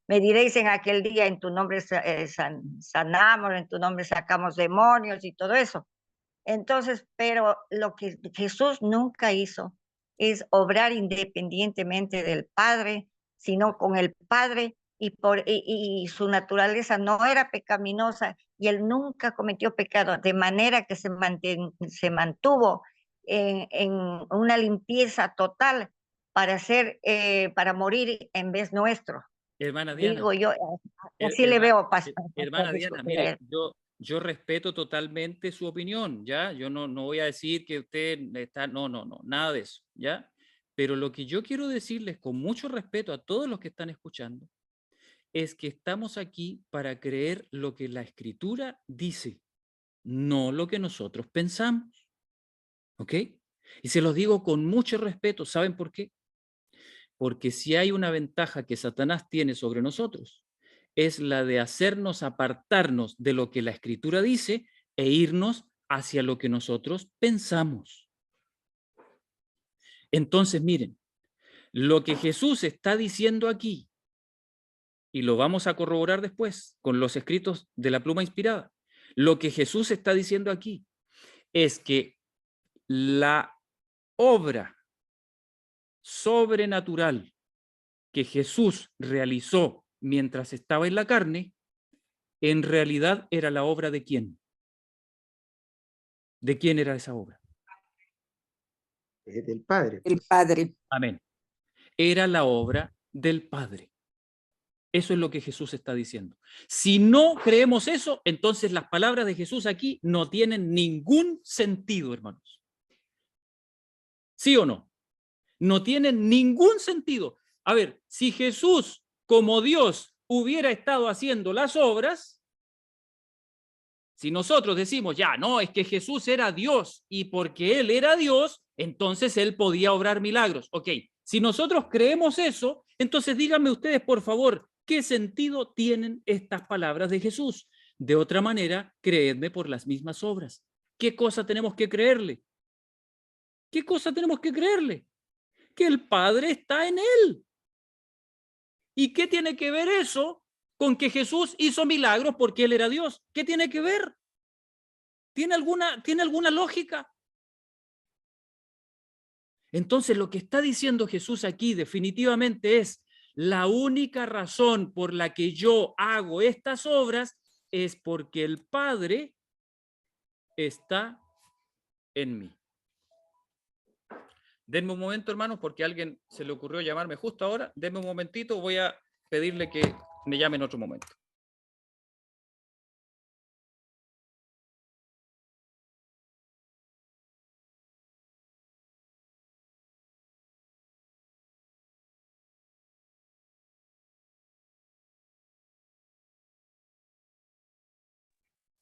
Me diréis en aquel día, en tu nombre sanamos, en tu nombre sacamos demonios y todo eso. Entonces, pero lo que Jesús nunca hizo es obrar independientemente del Padre, sino con el Padre, y su naturaleza no era pecaminosa y él nunca cometió pecado, de manera que se mantuvo en una limpieza total para morir en vez nuestro. Hermana Diana, Digo yo, así le veo, Pastor. hermana Diana, mire, yo respeto totalmente su opinión, ¿ya? Yo no voy a decir que usted está, no, nada de eso, ¿ya? Pero lo que yo quiero decirles con mucho respeto a todos los que están escuchando es que estamos aquí para creer lo que la Escritura dice, no lo que nosotros pensamos, ¿ok? Y se los digo con mucho respeto, ¿saben por qué? Porque si hay una ventaja que Satanás tiene sobre nosotros, es la de hacernos apartarnos de lo que la Escritura dice e irnos hacia lo que nosotros pensamos. Entonces, miren, lo que Jesús está diciendo aquí, y lo vamos a corroborar después con los escritos de la pluma inspirada, lo que Jesús está diciendo aquí es que la obra sobrenatural que Jesús realizó mientras estaba en la carne, en realidad era la obra ¿de quién? ¿De quién era esa obra? Del Padre. El Padre. Amén. Era la obra del Padre. Eso es lo que Jesús está diciendo. Si no creemos eso, entonces las palabras de Jesús aquí no tienen ningún sentido, hermanos. ¿Sí o no? No tienen ningún sentido. A ver, si Jesús, como Dios, hubiera estado haciendo las obras, si nosotros decimos, ya, no, es que Jesús era Dios y porque Él era Dios, entonces Él podía obrar milagros. Ok, si nosotros creemos eso, entonces díganme ustedes, por favor, ¿qué sentido tienen estas palabras de Jesús? De otra manera, creedme por las mismas obras. ¿Qué cosa tenemos que creerle? ¿Qué cosa tenemos que creerle? Que el Padre está en Él. ¿Y qué tiene que ver eso con que Jesús hizo milagros porque Él era Dios? ¿Qué tiene que ver? ¿Tiene alguna lógica? Entonces, lo que está diciendo Jesús aquí definitivamente es la única razón por la que yo hago estas obras es porque el Padre está en mí. Denme un momento, hermanos, porque a alguien se le ocurrió llamarme justo ahora. Denme un momentito, voy a pedirle que me llame en otro momento.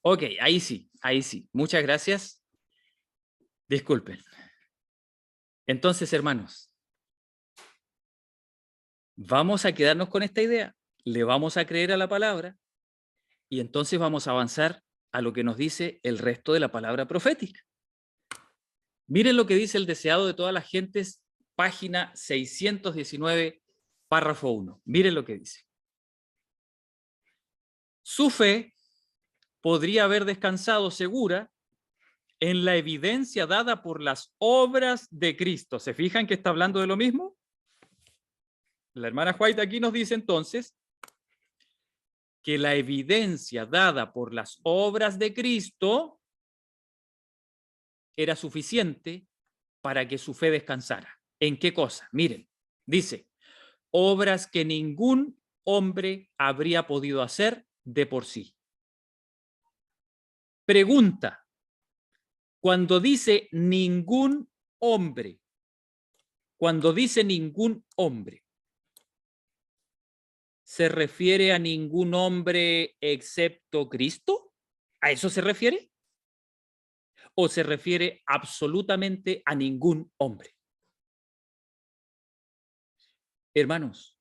Ok, ahí sí, ahí sí. Muchas gracias. Disculpen. Entonces, hermanos, vamos a quedarnos con esta idea, le vamos a creer a la palabra y entonces vamos a avanzar a lo que nos dice el resto de la palabra profética. Miren lo que dice el deseado de todas las gentes, página 619, párrafo 1. Miren lo que dice. Su fe podría haber descansado segura en la evidencia dada por las obras de Cristo. ¿Se fijan que está hablando de lo mismo? La hermana White aquí nos dice entonces que la evidencia dada por las obras de Cristo era suficiente para que su fe descansara. ¿En qué cosa? Miren, dice, obras que ningún hombre habría podido hacer de por sí. Pregunta, cuando dice ningún hombre, ¿se refiere a ningún hombre excepto Cristo? ¿A eso se refiere? ¿O se refiere absolutamente a ningún hombre? Hermanos,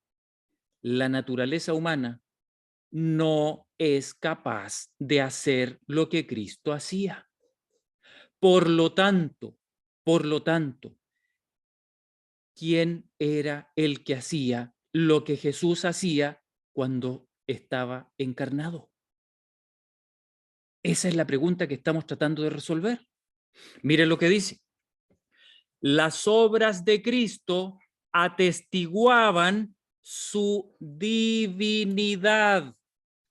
la naturaleza humana no es capaz de hacer lo que Cristo hacía. Por lo tanto, ¿quién era el que hacía lo que Jesús hacía cuando estaba encarnado? Esa es la pregunta que estamos tratando de resolver. Miren lo que dice. Las obras de Cristo atestiguaban su divinidad.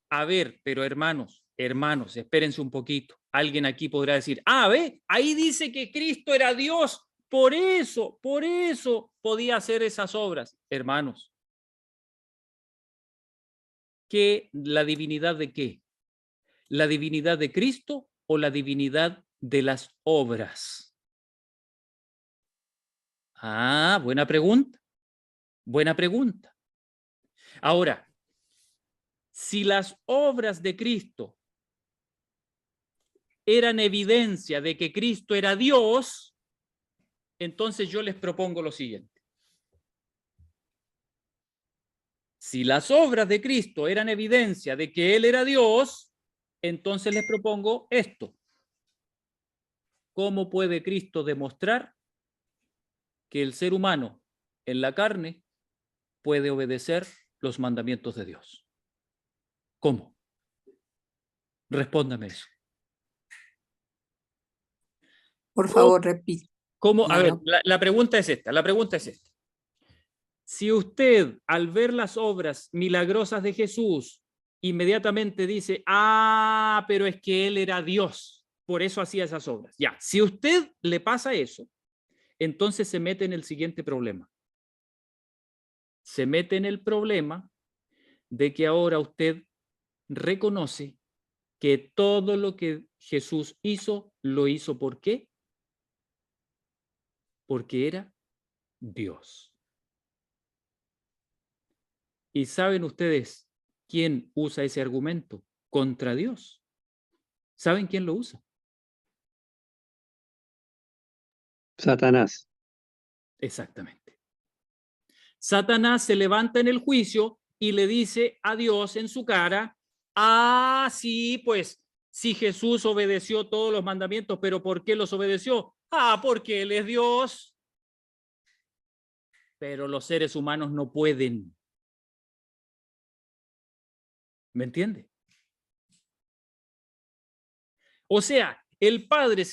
A ver, pero hermanos, espérense un poquito. Alguien aquí podrá decir, ve, ahí dice que Cristo era Dios, por eso podía hacer esas obras. Hermanos, ¿la divinidad de qué? ¿La divinidad de Cristo o la divinidad de las obras? Buena pregunta. Buena pregunta. Ahora, si las obras de Cristo eran evidencia de que Cristo era Dios, entonces yo les propongo lo siguiente. Si las obras de Cristo eran evidencia de que Él era Dios, entonces les propongo esto. ¿Cómo puede Cristo demostrar que el ser humano en la carne puede obedecer los mandamientos de Dios? ¿Cómo? Respóndame eso. Por favor, repite. ¿Cómo? A ver, Claro. la pregunta es esta. Si usted, al ver las obras milagrosas de Jesús, inmediatamente dice, pero es que Él era Dios, por eso hacía esas obras. Ya, si usted le pasa eso, entonces se mete en el siguiente problema. Se mete en el problema de que ahora usted reconoce que todo lo que Jesús hizo, lo hizo ¿por qué? Porque era Dios. ¿Y saben ustedes quién usa ese argumento contra Dios? ¿Saben quién lo usa? Satanás. Exactamente. Satanás se levanta en el juicio y le dice a Dios en su cara, sí, pues, si Jesús obedeció todos los mandamientos, ¿pero por qué los obedeció? Porque Él es Dios. Pero los seres humanos no pueden. ¿Me entiende? O sea, el Padre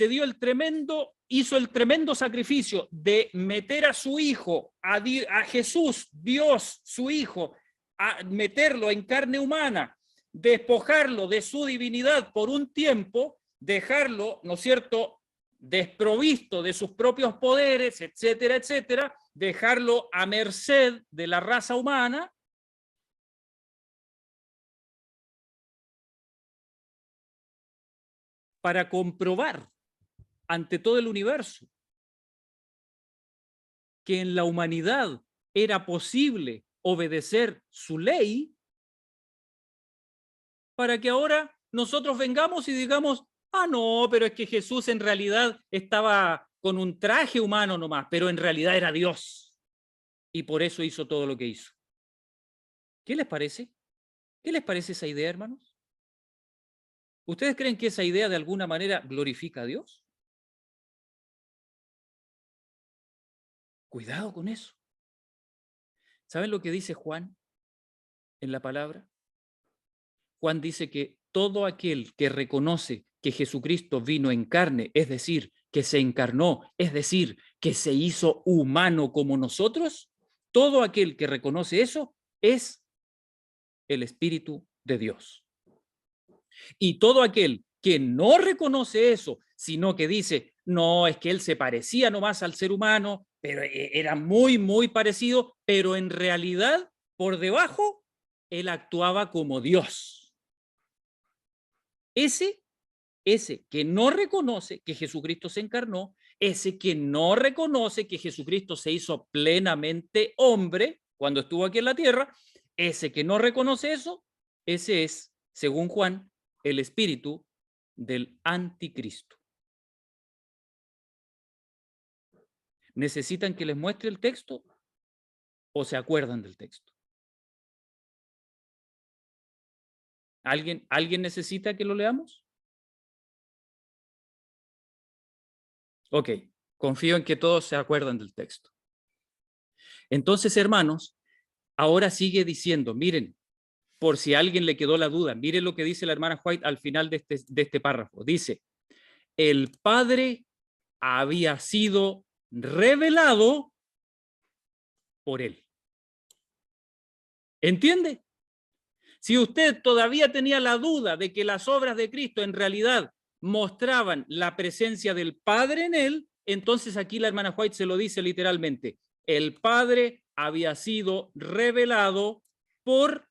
hizo el tremendo sacrificio de meter a su Hijo, a Jesús, Dios, su Hijo, a meterlo en carne humana, despojarlo de su divinidad por un tiempo, dejarlo, ¿no es cierto?, desprovisto de sus propios poderes, etcétera, etcétera, dejarlo a merced de la raza humana, para comprobar ante todo el universo que en la humanidad era posible obedecer su ley, para que ahora nosotros vengamos y digamos, no, pero es que Jesús en realidad estaba con un traje humano nomás, pero en realidad era Dios y por eso hizo todo lo que hizo. ¿Qué les parece? ¿Qué les parece esa idea, hermanos? ¿Ustedes creen que esa idea de alguna manera glorifica a Dios? Cuidado con eso. ¿Saben lo que dice Juan en la palabra? Juan dice que todo aquel que reconoce que Jesucristo vino en carne, es decir, que se encarnó, es decir, que se hizo humano como nosotros, todo aquel que reconoce eso es el Espíritu de Dios. Y todo aquel que no reconoce eso, sino que dice, no, es que él se parecía nomás al ser humano, pero era muy, muy parecido, pero en realidad, por debajo, él actuaba como Dios. Ese que no reconoce que Jesucristo se encarnó, ese que no reconoce que Jesucristo se hizo plenamente hombre cuando estuvo aquí en la tierra, ese que no reconoce eso, ese es, según Juan, el espíritu del anticristo. ¿Necesitan que les muestre el texto o se acuerdan del texto? ¿Alguien necesita que lo leamos? Ok, confío en que todos se acuerdan del texto. Entonces, hermanos, ahora sigue diciendo, miren, por si a alguien le quedó la duda, mire lo que dice la hermana White al final de este párrafo. Dice, el Padre había sido revelado por él. ¿Entiende? Si usted todavía tenía la duda de que las obras de Cristo en realidad mostraban la presencia del Padre en él, entonces aquí la hermana White se lo dice literalmente. El Padre había sido revelado por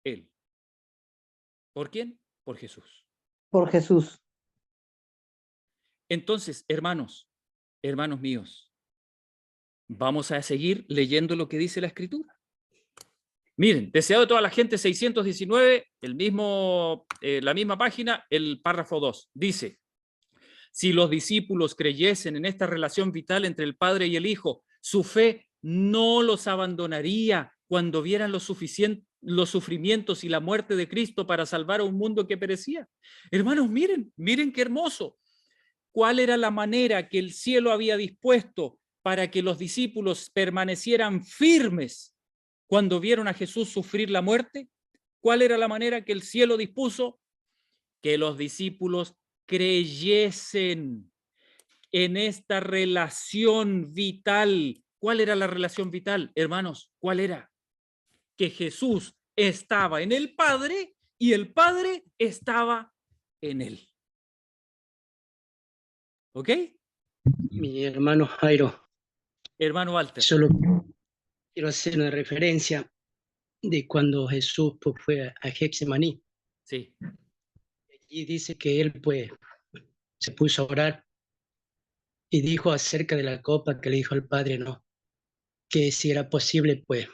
él. ¿Por quién? Por Jesús. Por Jesús. Entonces, hermanos míos, vamos a seguir leyendo lo que dice la Escritura. Miren, deseado de toda la gente, 619, la misma página, el párrafo 2, dice, si los discípulos creyesen en esta relación vital entre el Padre y el Hijo, su fe no los abandonaría cuando vieran los sufrimientos y la muerte de Cristo para salvar a un mundo que perecía. Hermanos, miren qué hermoso. ¿Cuál era la manera que el cielo había dispuesto para que los discípulos permanecieran firmes cuando vieron a Jesús sufrir la muerte? ¿Cuál era la manera que el cielo dispuso? Que los discípulos creyesen en esta relación vital. ¿Cuál era la relación vital, hermanos? ¿Cuál era? Que Jesús estaba en el Padre y el Padre estaba en él. ¿Ok? Mi hermano Jairo, Hermano Walter. solo quiero hacer una referencia de cuando Jesús pues, fue a Getsemaní. Sí. Y dice que él pues se puso a orar y dijo acerca de la copa que le dijo al Padre, no, que si era posible pues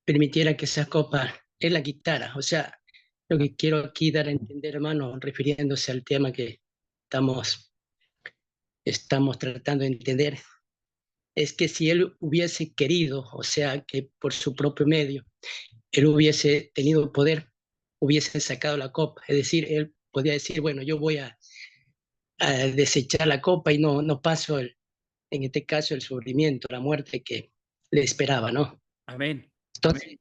permitiera que esa copa él la quitara. O sea, lo que quiero aquí dar a entender, hermano, refiriéndose al tema que estamos tratando de entender, es que si él hubiese querido, o sea, que por su propio medio, él hubiese tenido poder, hubiese sacado la copa. Es decir, él podía decir, bueno, yo voy a desechar la copa y no paso, en este caso, el sufrimiento, la muerte que le esperaba, ¿no? Amén. Entonces, Amén.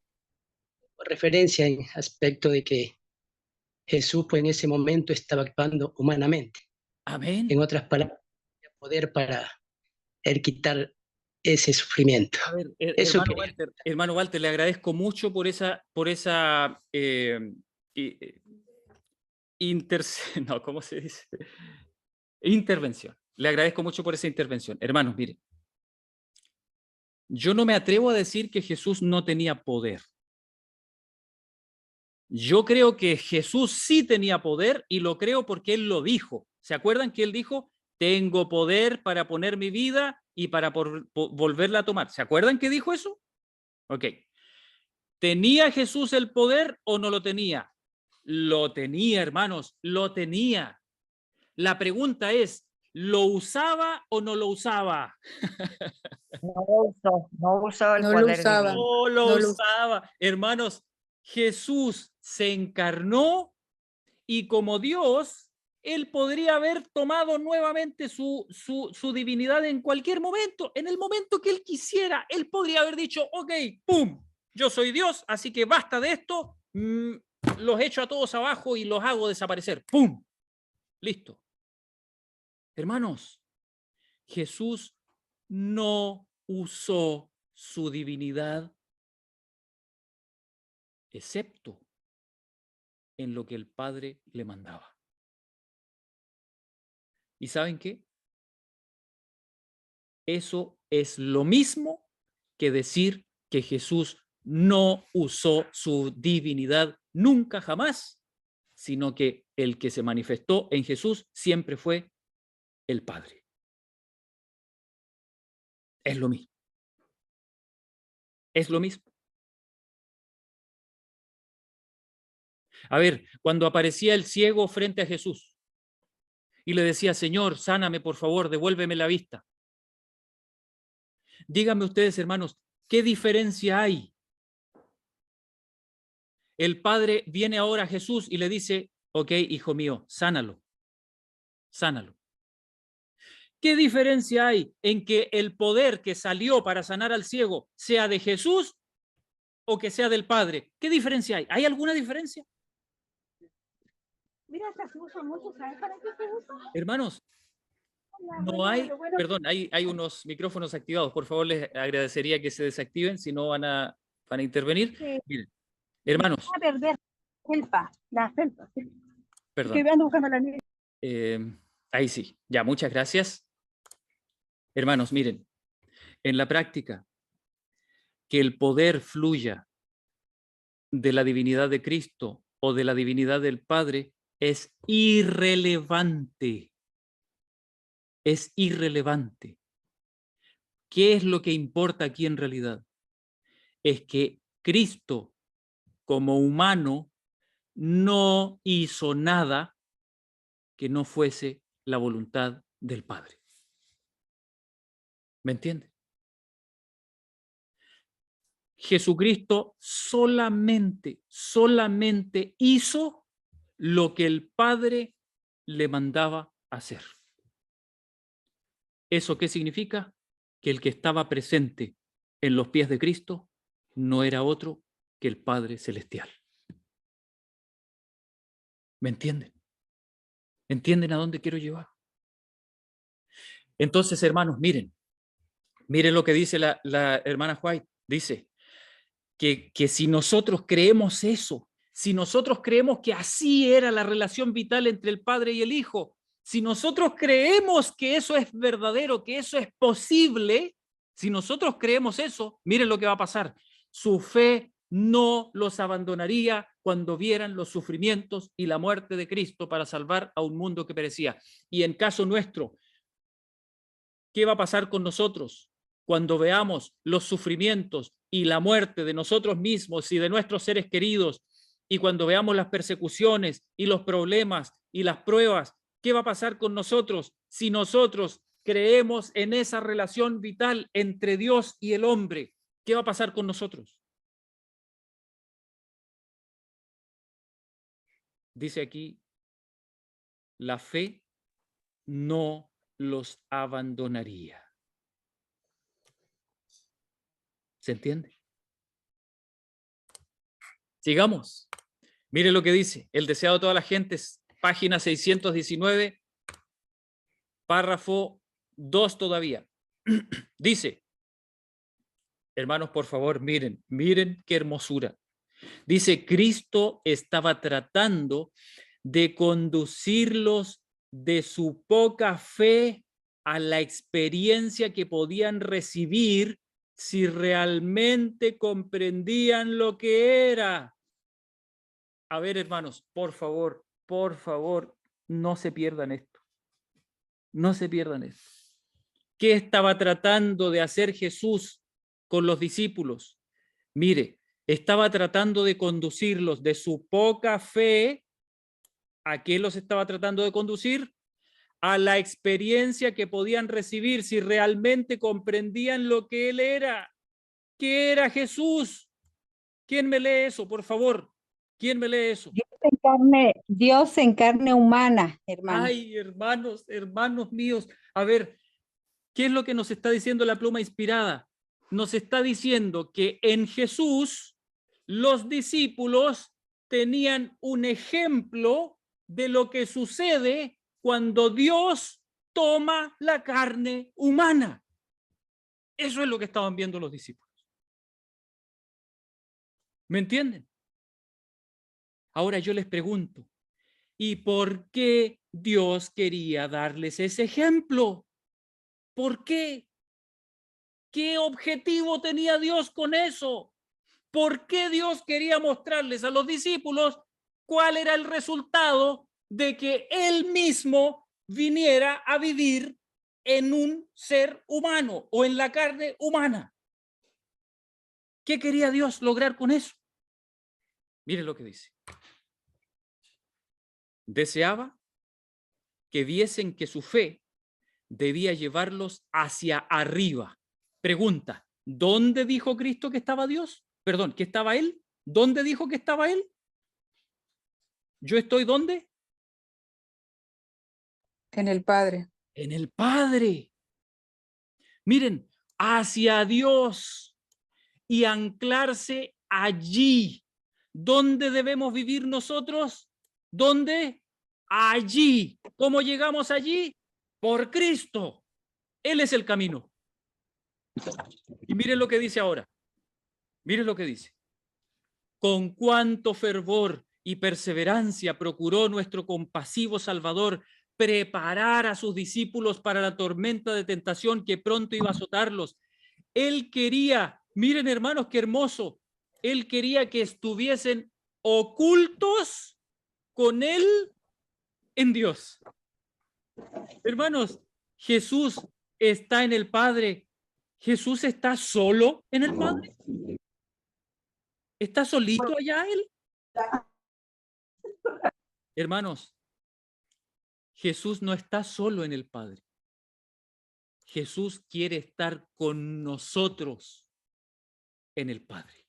Referencia en aspecto de que Jesús pues, en ese momento estaba actuando humanamente. Amén. En otras palabras, poder para él quitar ese sufrimiento. A ver, Eso hermano Walter, le agradezco mucho por esa no, ¿cómo se dice? Intervención. Le agradezco mucho por esa intervención. Hermanos, miren, yo no me atrevo a decir que Jesús no tenía poder. Yo creo que Jesús sí tenía poder y lo creo porque él lo dijo. ¿Se acuerdan que él dijo, tengo poder para poner mi vida y para volverla a tomar? ¿Se acuerdan que dijo eso? Ok. ¿Tenía Jesús el poder o no lo tenía? Lo tenía, hermanos, lo tenía. La pregunta es, ¿lo usaba o no lo usaba? No usó el No lo poder usaba. divino. No lo No lo- usaba. Hermanos, Jesús se encarnó y como Dios, él podría haber tomado nuevamente su divinidad en cualquier momento, en el momento que él quisiera. Él podría haber dicho, ok, pum, yo soy Dios, así que basta de esto, los echo a todos abajo y los hago desaparecer. ¡Pum! Listo. Hermanos, Jesús no usó su divinidad excepto en lo que el Padre le mandaba. ¿Y saben qué? Eso es lo mismo que decir que Jesús no usó su divinidad nunca jamás, sino que el que se manifestó en Jesús siempre fue el Padre. Es lo mismo. Es lo mismo. A ver, cuando aparecía el ciego frente a Jesús y le decía, Señor, sáname por favor, devuélveme la vista. Díganme ustedes, hermanos, ¿qué diferencia hay? El Padre viene ahora a Jesús y le dice, ok, hijo mío, sánalo, sánalo. ¿Qué diferencia hay en que el poder que salió para sanar al ciego sea de Jesús o que sea del Padre. ¿Qué diferencia hay? ¿Hay alguna diferencia? Mira, se usa mucho, ¿sabes para qué se usa? Hermanos, no hay, perdón, hay unos micrófonos activados. Por favor, les agradecería que se desactiven, si no van a intervenir. Sí. Miren, hermanos, A ver, la felpa. Sí. perdón. Que vean buscando la niña. Ahí sí, ya, muchas gracias. Hermanos, miren, en la práctica, que el poder fluya de la divinidad de Cristo o de la divinidad del Padre es irrelevante. Es irrelevante. ¿Qué es lo que importa aquí en realidad? Es que Cristo, como humano, no hizo nada que no fuese la voluntad del Padre. ¿Me entienden? Jesucristo solamente hizo lo que el Padre le mandaba hacer. ¿Eso qué significa? Que el que estaba presente en los pies de Cristo no era otro que el Padre Celestial. ¿Me entienden? ¿Entienden a dónde quiero llevar? Entonces, hermanos, miren lo que dice la hermana White. Dice que si nosotros creemos eso, si nosotros creemos que así era la relación vital entre el Padre y el Hijo, si nosotros creemos que eso es verdadero, que eso es posible, si nosotros creemos eso, miren lo que va a pasar. Su fe no los abandonaría cuando vieran los sufrimientos y la muerte de Cristo para salvar a un mundo que perecía. Y en caso nuestro, ¿qué va a pasar con nosotros cuando veamos los sufrimientos y la muerte de nosotros mismos y de nuestros seres queridos, y cuando veamos las persecuciones y los problemas y las pruebas? ¿Qué va a pasar con nosotros si nosotros creemos en esa relación vital entre Dios y el hombre? ¿Qué va a pasar con nosotros? Dice aquí, la fe no los abandonaría. ¿Se entiende? Sigamos. Mire lo que dice. El deseado de todas las gentes, página 619, párrafo 2 todavía. Dice, hermanos, por favor, miren qué hermosura. Dice, Cristo estaba tratando de conducirlos de su poca fe a la experiencia que podían recibir si realmente comprendían lo que era. A ver, hermanos, por favor, no se pierdan esto. No se pierdan esto. ¿Qué estaba tratando de hacer Jesús con los discípulos? Mire, estaba tratando de conducirlos de su poca fe. ¿A qué los estaba tratando de conducir? A la experiencia que podían recibir si realmente comprendían lo que Él era. ¿Qué era Jesús? ¿Quién me lee eso, por favor? ¿Quién me lee eso? Dios en carne humana, hermano. Ay, hermanos míos. A ver, ¿qué es lo que nos está diciendo la pluma inspirada? Nos está diciendo que en Jesús los discípulos tenían un ejemplo de lo que sucede cuando Dios toma la carne humana. Eso es lo que estaban viendo los discípulos. ¿Me entienden? Ahora yo les pregunto, ¿y por qué Dios quería darles ese ejemplo? ¿Por qué? ¿Qué objetivo tenía Dios con eso? ¿Por qué Dios quería mostrarles a los discípulos cuál era el resultado de que Él mismo viniera a vivir en un ser humano o en la carne humana? ¿Qué quería Dios lograr con eso? Miren lo que dice. Deseaba que viesen que su fe debía llevarlos hacia arriba. Pregunta, ¿dónde dijo Cristo que estaba Dios? Perdón, ¿que estaba Él? ¿Dónde dijo que estaba Él? ¿Yo estoy dónde? En el Padre. En el Padre. Miren, hacia Dios y anclarse allí. ¿Dónde debemos vivir nosotros? ¿Dónde? Allí. ¿Cómo llegamos allí? Por Cristo. Él es el camino. Y miren lo que dice ahora. Miren lo que dice. Con cuánto fervor y perseverancia procuró nuestro compasivo Salvador preparar a sus discípulos para la tormenta de tentación que pronto iba a azotarlos. Él quería, miren hermanos, qué hermoso, él quería que estuviesen ocultos con él en Dios. Hermanos, Jesús está en el Padre. ¿Jesús está solo en el Padre? ¿Está solito allá él? Hermanos, Jesús no está solo en el Padre. Jesús quiere estar con nosotros en el Padre.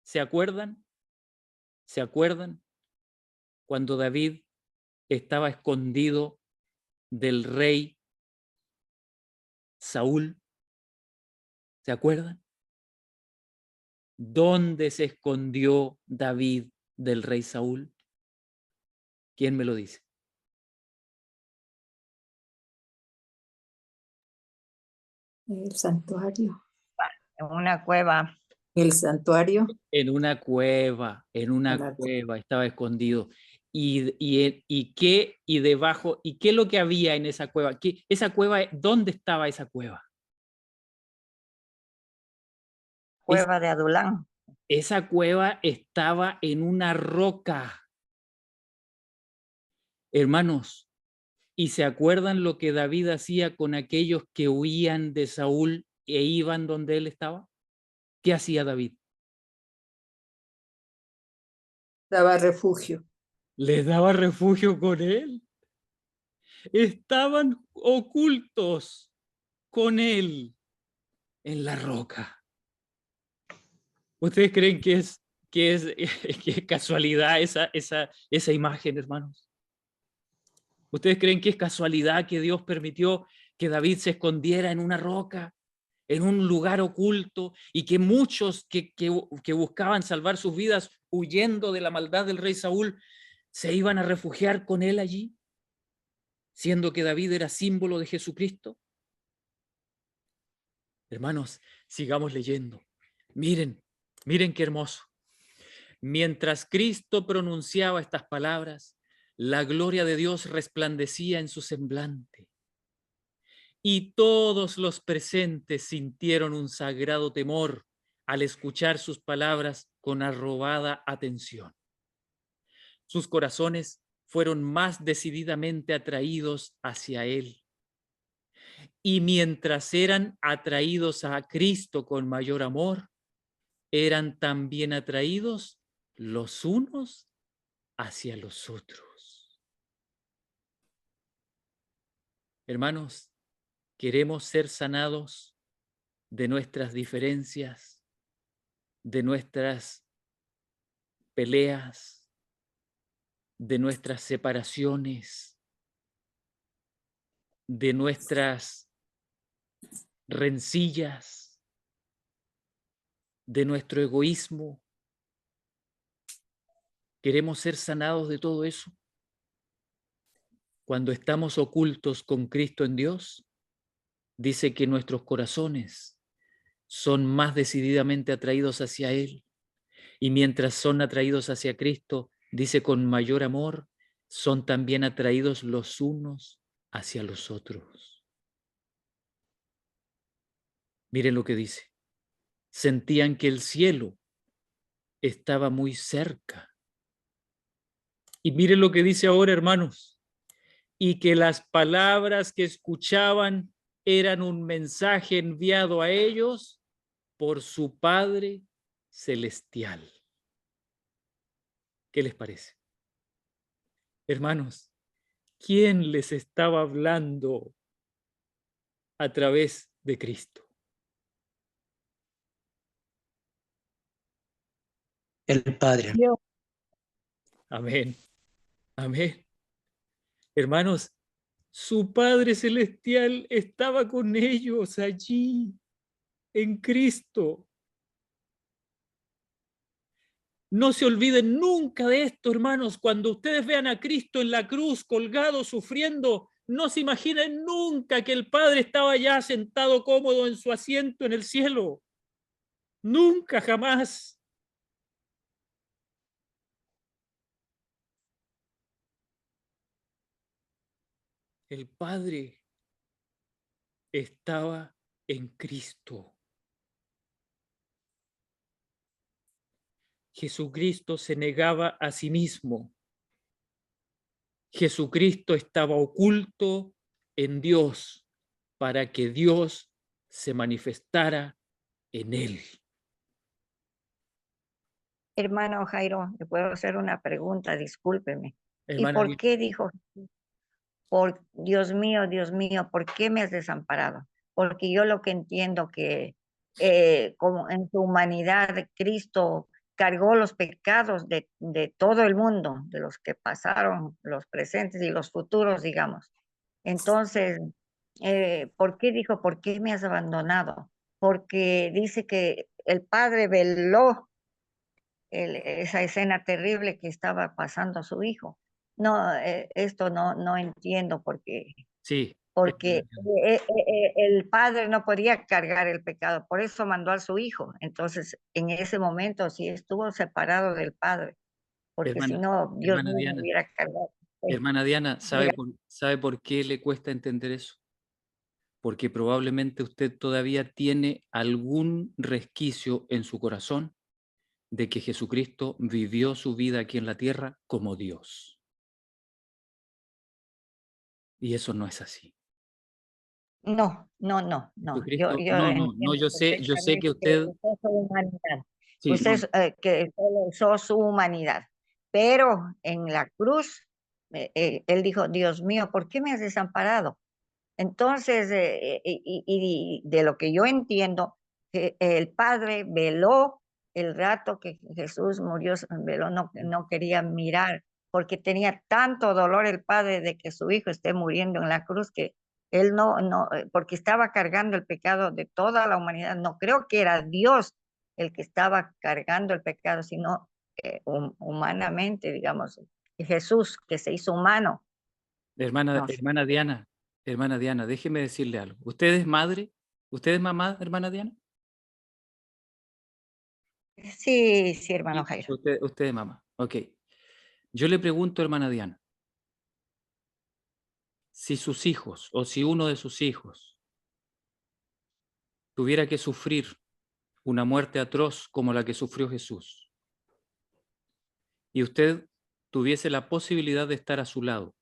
¿Se acuerdan? ¿Se acuerdan cuando David estaba escondido del rey Saúl? ¿Se acuerdan? ¿Dónde se escondió David del rey Saúl? ¿Quién me lo dice? El santuario. En una cueva. El santuario. En una cueva, estaba escondido. ¿Y qué? Y debajo, ¿y qué es lo que había en esa cueva? Esa cueva, ¿dónde estaba esa cueva? Cueva de Adulán. Esa cueva estaba en una roca. Hermanos, ¿y se acuerdan lo que David hacía con aquellos que huían de Saúl e iban donde él estaba? ¿Qué hacía David? Daba refugio. Les daba refugio con él. Estaban ocultos con él en la roca. ¿Ustedes creen que es casualidad esa imagen, hermanos? ¿Ustedes creen que es casualidad que Dios permitió que David se escondiera en una roca, en un lugar oculto, y que muchos que buscaban salvar sus vidas huyendo de la maldad del rey Saúl se iban a refugiar con él allí, siendo que David era símbolo de Jesucristo? Hermanos, sigamos leyendo. Miren qué hermoso. Mientras Cristo pronunciaba estas palabras, la gloria de Dios resplandecía en su semblante. Y todos los presentes sintieron un sagrado temor al escuchar sus palabras con arrobada atención. Sus corazones fueron más decididamente atraídos hacia Él. Y mientras eran atraídos a Cristo con mayor amor, eran también atraídos los unos hacia los otros. Hermanos, queremos ser sanados de nuestras diferencias, de nuestras peleas, de nuestras separaciones, de nuestras rencillas, de nuestro egoísmo. ¿Queremos ser sanados de todo eso? Cuando estamos ocultos con Cristo en Dios, dice que nuestros corazones son más decididamente atraídos hacia Él. Y mientras son atraídos hacia Cristo, dice con mayor amor, son también atraídos los unos hacia los otros. Miren lo que dice. Sentían que el cielo estaba muy cerca. Y miren lo que dice ahora, hermanos. Y que las palabras que escuchaban eran un mensaje enviado a ellos por su Padre Celestial. ¿Qué les parece? Hermanos, ¿quién les estaba hablando a través de Cristo? El Padre. Dios. Amén. Amén. Hermanos, su Padre Celestial estaba con ellos allí, en Cristo. No se olviden nunca de esto, hermanos. Cuando ustedes vean a Cristo en la cruz, colgado, sufriendo, no se imaginen nunca que el Padre estaba ya sentado cómodo en su asiento en el cielo. Nunca, jamás. El Padre estaba en Cristo. Jesucristo se negaba a sí mismo. Jesucristo estaba oculto en Dios para que Dios se manifestara en él. Hermano Jairo, le puedo hacer una pregunta, discúlpeme. Hermana ¿Y por Diana. qué dijo, por Dios mío, ¿por qué me has desamparado? Porque yo lo que entiendo que como en su humanidad Cristo cargó los pecados de todo el mundo, de los que pasaron, los presentes y los futuros, digamos. Entonces, ¿por qué dijo, por qué me has abandonado? Porque dice que el Padre veló esa escena terrible que estaba pasando a su hijo. No, esto no entiendo porque Sí. el padre no podía cargar el pecado, por eso mandó a su hijo. Entonces, en ese momento sí estuvo separado del padre, porque si no, Dios no Diana, hubiera cargado. Hermana Diana, ¿sabe por qué le cuesta entender eso? Porque probablemente usted todavía tiene algún resquicio en su corazón de que Jesucristo vivió su vida aquí en la tierra como Dios. Y eso no es así. No. Yo sé que usted... Sí, usted que solo usó su humanidad, pero en la cruz, él dijo, Dios mío, ¿por qué me has desamparado? Entonces, y de lo que yo entiendo, que el Padre veló el rato que Jesús murió, veló, no quería mirar, porque tenía tanto dolor el Padre de que su hijo esté muriendo en la cruz, que él porque estaba cargando el pecado de toda la humanidad. No creo que era Dios el que estaba cargando el pecado, sino humanamente, digamos, Jesús que se hizo humano. Hermana Diana, déjeme decirle algo. ¿Usted es madre? ¿Usted es mamá, hermana Diana? Sí, hermano Jairo. Usted es mamá. Ok. Yo le pregunto, hermana Diana, si sus hijos o si uno de sus hijos tuviera que sufrir una muerte atroz como la que sufrió Jesús, y usted tuviese la posibilidad de estar a su lado,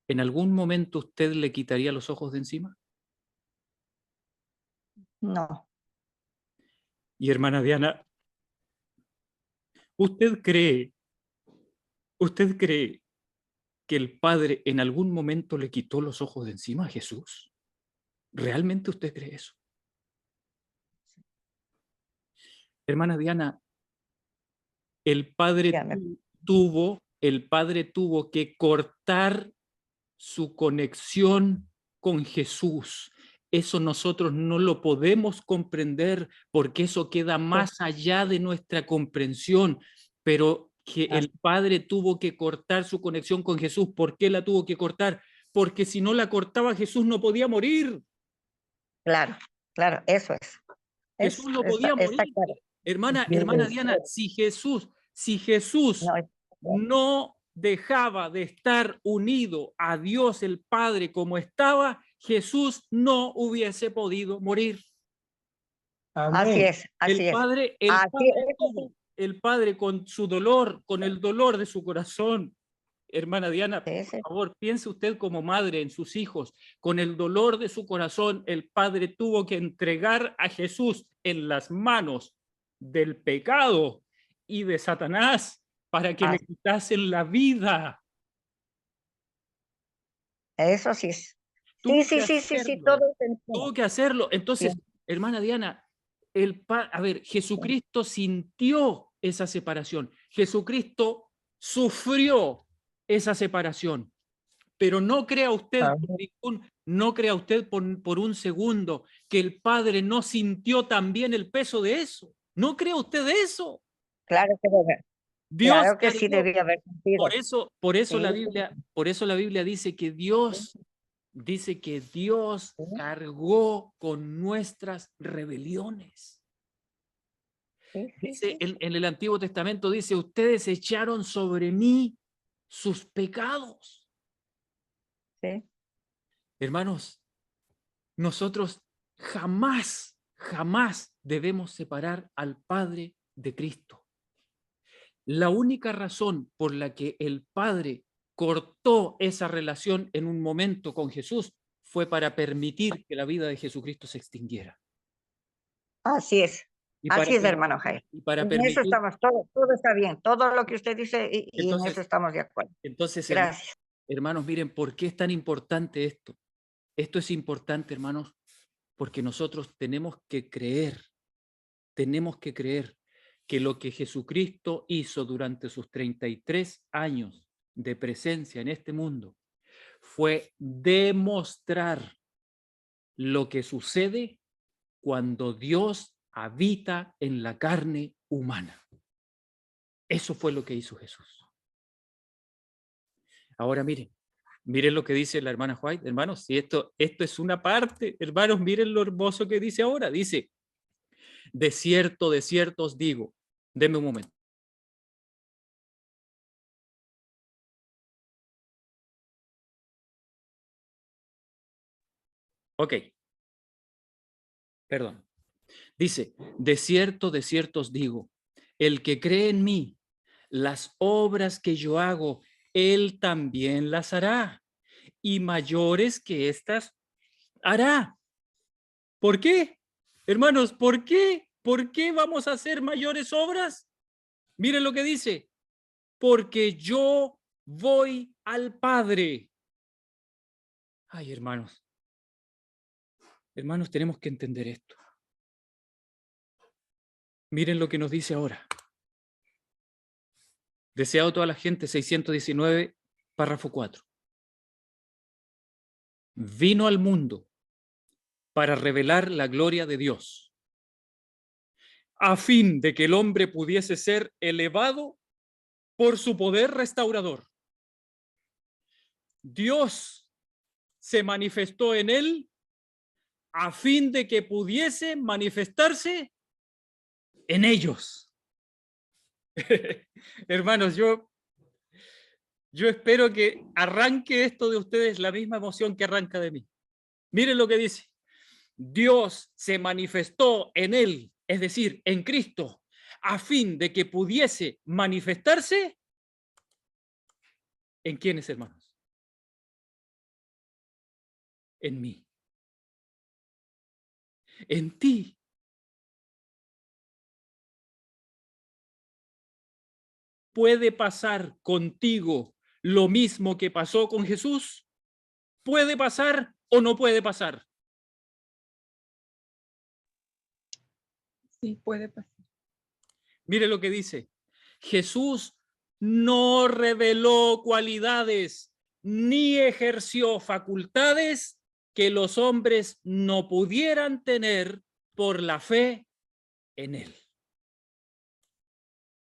¿en algún momento usted le quitaría los ojos de encima? No. Y hermana Diana, ¿usted cree que el Padre en algún momento le quitó los ojos de encima a Jesús? ¿Realmente usted cree eso? Hermana Diana, el Padre tuvo que cortar su conexión con Jesús. Eso nosotros no lo podemos comprender porque eso queda más allá de nuestra comprensión, pero que el Padre tuvo que cortar su conexión con Jesús. ¿Por qué la tuvo que cortar? Porque si no la cortaba, Jesús no podía morir. Claro, eso es. Jesús no podía morir. Claro. Hermana Diana, si Jesús no dejaba de estar unido a Dios el Padre como estaba, Jesús no hubiese podido morir. Así es. El Padre con su dolor, con el dolor de su corazón. Hermana Diana, por favor, piense usted como madre en sus hijos. Con el dolor de su corazón, el Padre tuvo que entregar a Jesús en las manos del pecado y de Satanás para que le quitasen la vida. Eso sí es. Sí, todo tuvo que hacerlo. Entonces, hermana Diana, Jesucristo sintió esa separación. Jesucristo sufrió esa separación. Pero no crea usted, por un segundo que el Padre no sintió también el peso de eso. ¿No cree usted eso? Claro que Dios claro que sí cargó. debía haber sentido. Por eso Sí. la Biblia dice que Dios Sí, cargó con nuestras rebeliones. sí, sí, Dice, sí, en el Antiguo Testamento dice, ustedes echaron sobre mí sus pecados. sí. Hermanos, nosotros jamás, jamás debemos separar al Padre de Cristo. La única razón por la que el Padre cortó esa relación en un momento con Jesús fue para permitir que la vida de Jesucristo se extinguiera. Así es. Y para Así es, permitir, hermano Jaime. y para En eso permitir, estamos, todo está bien. Todo lo que usted dice y en eso estamos de acuerdo. entonces, Gracias. hermanos, miren, ¿por qué es tan importante esto? Esto es importante, hermanos, porque nosotros tenemos que creer que lo que Jesucristo hizo durante sus 33 años de presencia en este mundo fue demostrar lo que sucede cuando Dios habita en la carne humana. Eso fue lo que hizo Jesús. Ahora miren lo que dice la hermana White, hermanos, si esto es una parte, hermanos, miren lo hermoso que dice ahora. Dice, de cierto os digo, denme un momento. Ok, perdón. Dice, de cierto os digo, el que cree en mí, las obras que yo hago, él también las hará, y mayores que estas hará. ¿Por qué? Hermanos, ¿por qué? ¿Por qué vamos a hacer mayores obras? Miren lo que dice, porque yo voy al Padre. Ay, hermanos, tenemos que entender esto. Miren lo que nos dice ahora. Deseado toda la gente, 619, párrafo 4. Vino al mundo para revelar la gloria de Dios, a fin de que el hombre pudiese ser elevado por su poder restaurador. Dios se manifestó en él a fin de que pudiese manifestarse en ellos. Hermanos, yo espero que arranque esto de ustedes la misma emoción que arranca de mí. Miren lo que dice. Dios se manifestó en él, es decir, en Cristo, a fin de que pudiese manifestarse en quiénes, hermanos. En mí. En ti. ¿Puede pasar contigo lo mismo que pasó con Jesús? ¿Puede pasar o no puede pasar? Sí, puede pasar. Mire lo que dice. Jesús no reveló cualidades ni ejerció facultades que los hombres no pudieran tener por la fe en él.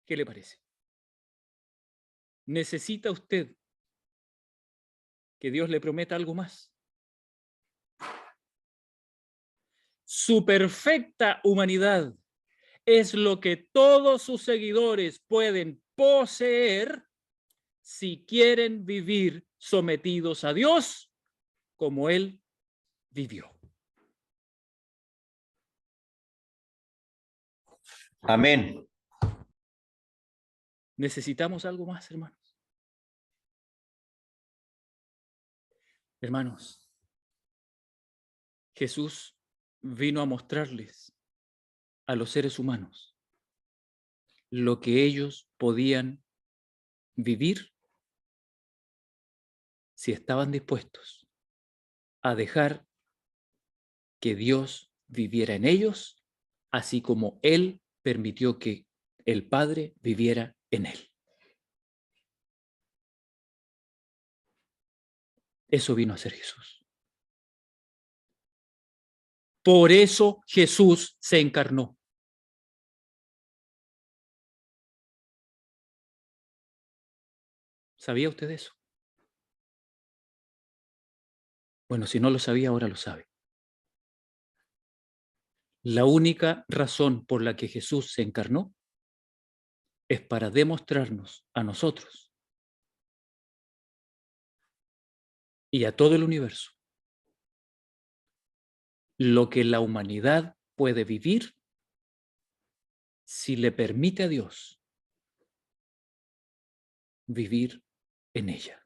¿Qué le parece? ¿Necesita usted que Dios le prometa algo más? Su perfecta humanidad es lo que todos sus seguidores pueden poseer si quieren vivir sometidos a Dios como Él vivió. Amén. ¿Necesitamos algo más, hermanos? Hermanos, Jesús vino a mostrarles a los seres humanos lo que ellos podían vivir si estaban dispuestos a dejar que Dios viviera en ellos, así como Él permitió que el Padre viviera en Él. Eso vino a ser Jesús. Por eso Jesús se encarnó. ¿Sabía usted eso? Bueno, si no lo sabía, ahora lo sabe. La única razón por la que Jesús se encarnó es para demostrarnos a nosotros y a todo el universo lo que la humanidad puede vivir si le permite a Dios vivir en ella.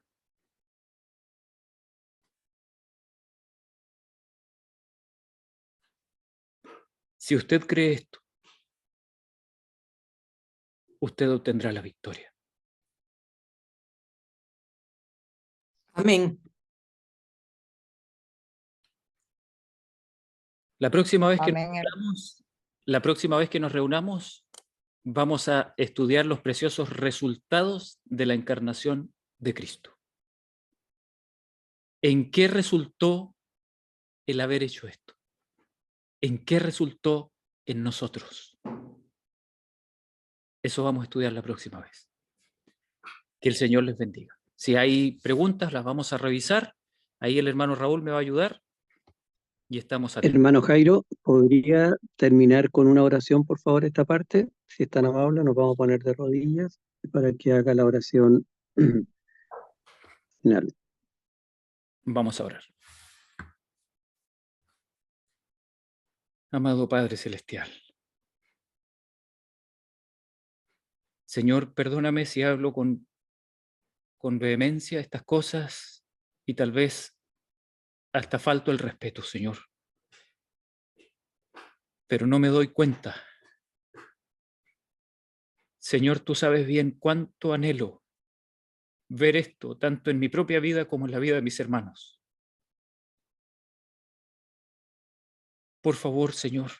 Si usted cree esto, usted obtendrá la victoria. Amén. La próxima vez que Amén, hermano. nos reunamos, vamos a estudiar los preciosos resultados de la encarnación de Cristo. ¿En qué resultó el haber hecho esto? ¿En qué resultó en nosotros? Eso vamos a estudiar la próxima vez. Que el Señor les bendiga. Si hay preguntas, las vamos a revisar. Ahí el hermano Raúl me va a ayudar. Y estamos atentos. Hermano Jairo, ¿podría terminar con una oración, por favor, esta parte? Si es tan amable, nos vamos a poner de rodillas para que haga la oración final. Vamos a orar. Amado Padre Celestial, Señor, perdóname si hablo con vehemencia estas cosas y tal vez hasta falto el respeto, Señor. Pero no me doy cuenta. Señor, tú sabes bien cuánto anhelo ver esto, tanto en mi propia vida como en la vida de mis hermanos. Por favor, Señor,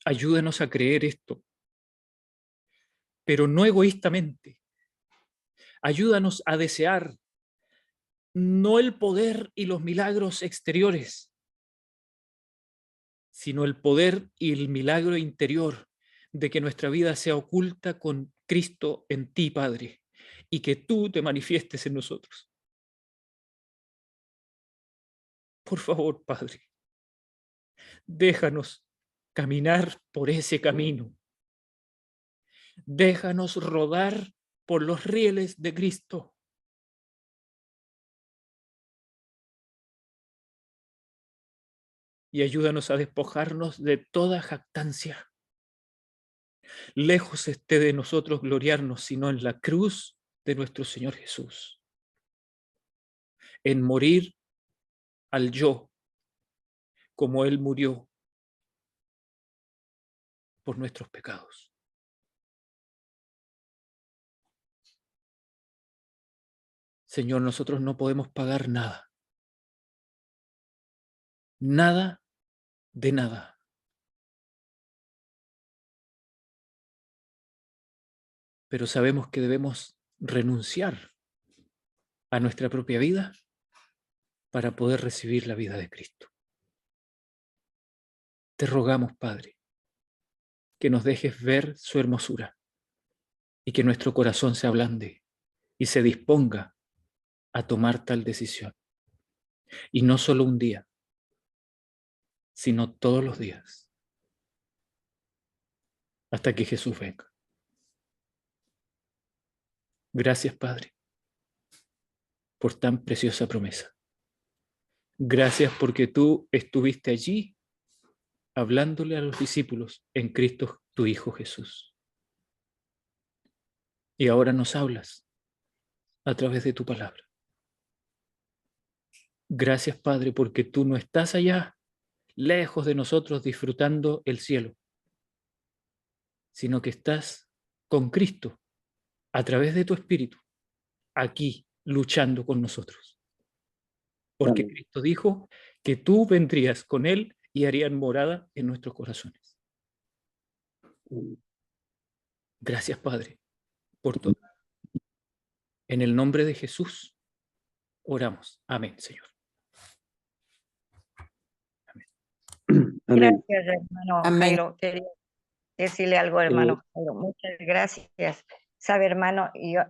ayúdanos a creer esto, pero no egoístamente. Ayúdanos a desear no el poder y los milagros exteriores, sino el poder y el milagro interior de que nuestra vida sea oculta con Cristo en ti, Padre, y que tú te manifiestes en nosotros. Por favor, Padre, déjanos caminar por ese camino. Déjanos rodar por los rieles de Cristo. Y ayúdanos a despojarnos de toda jactancia. Lejos esté de nosotros gloriarnos, sino en la cruz de nuestro Señor Jesús. En morir al yo, como Él murió por nuestros pecados. Señor, nosotros no podemos pagar nada. Nada de nada. Pero sabemos que debemos renunciar a nuestra propia vida para poder recibir la vida de Cristo. Te rogamos, Padre, que nos dejes ver su hermosura y que nuestro corazón se ablande y se disponga a tomar tal decisión. Y no solo un día, sino todos los días, hasta que Jesús venga. Gracias, Padre, por tan preciosa promesa. Gracias porque tú estuviste allí hablándole a los discípulos en Cristo, tu Hijo Jesús. Y ahora nos hablas a través de tu palabra. Gracias, Padre, porque tú no estás allá, lejos de nosotros, disfrutando el cielo, sino que estás con Cristo, a través de tu Espíritu, aquí, luchando con nosotros. Porque Amén. Cristo dijo que tú vendrías con Él y harían morada en nuestros corazones. Gracias, Padre, por todo. En el nombre de Jesús, oramos. Amén, Señor. Amén. Gracias, hermano Amén. Jairo. Quería decirle algo, hermano Jairo. Muchas gracias. Sabe, hermano, yo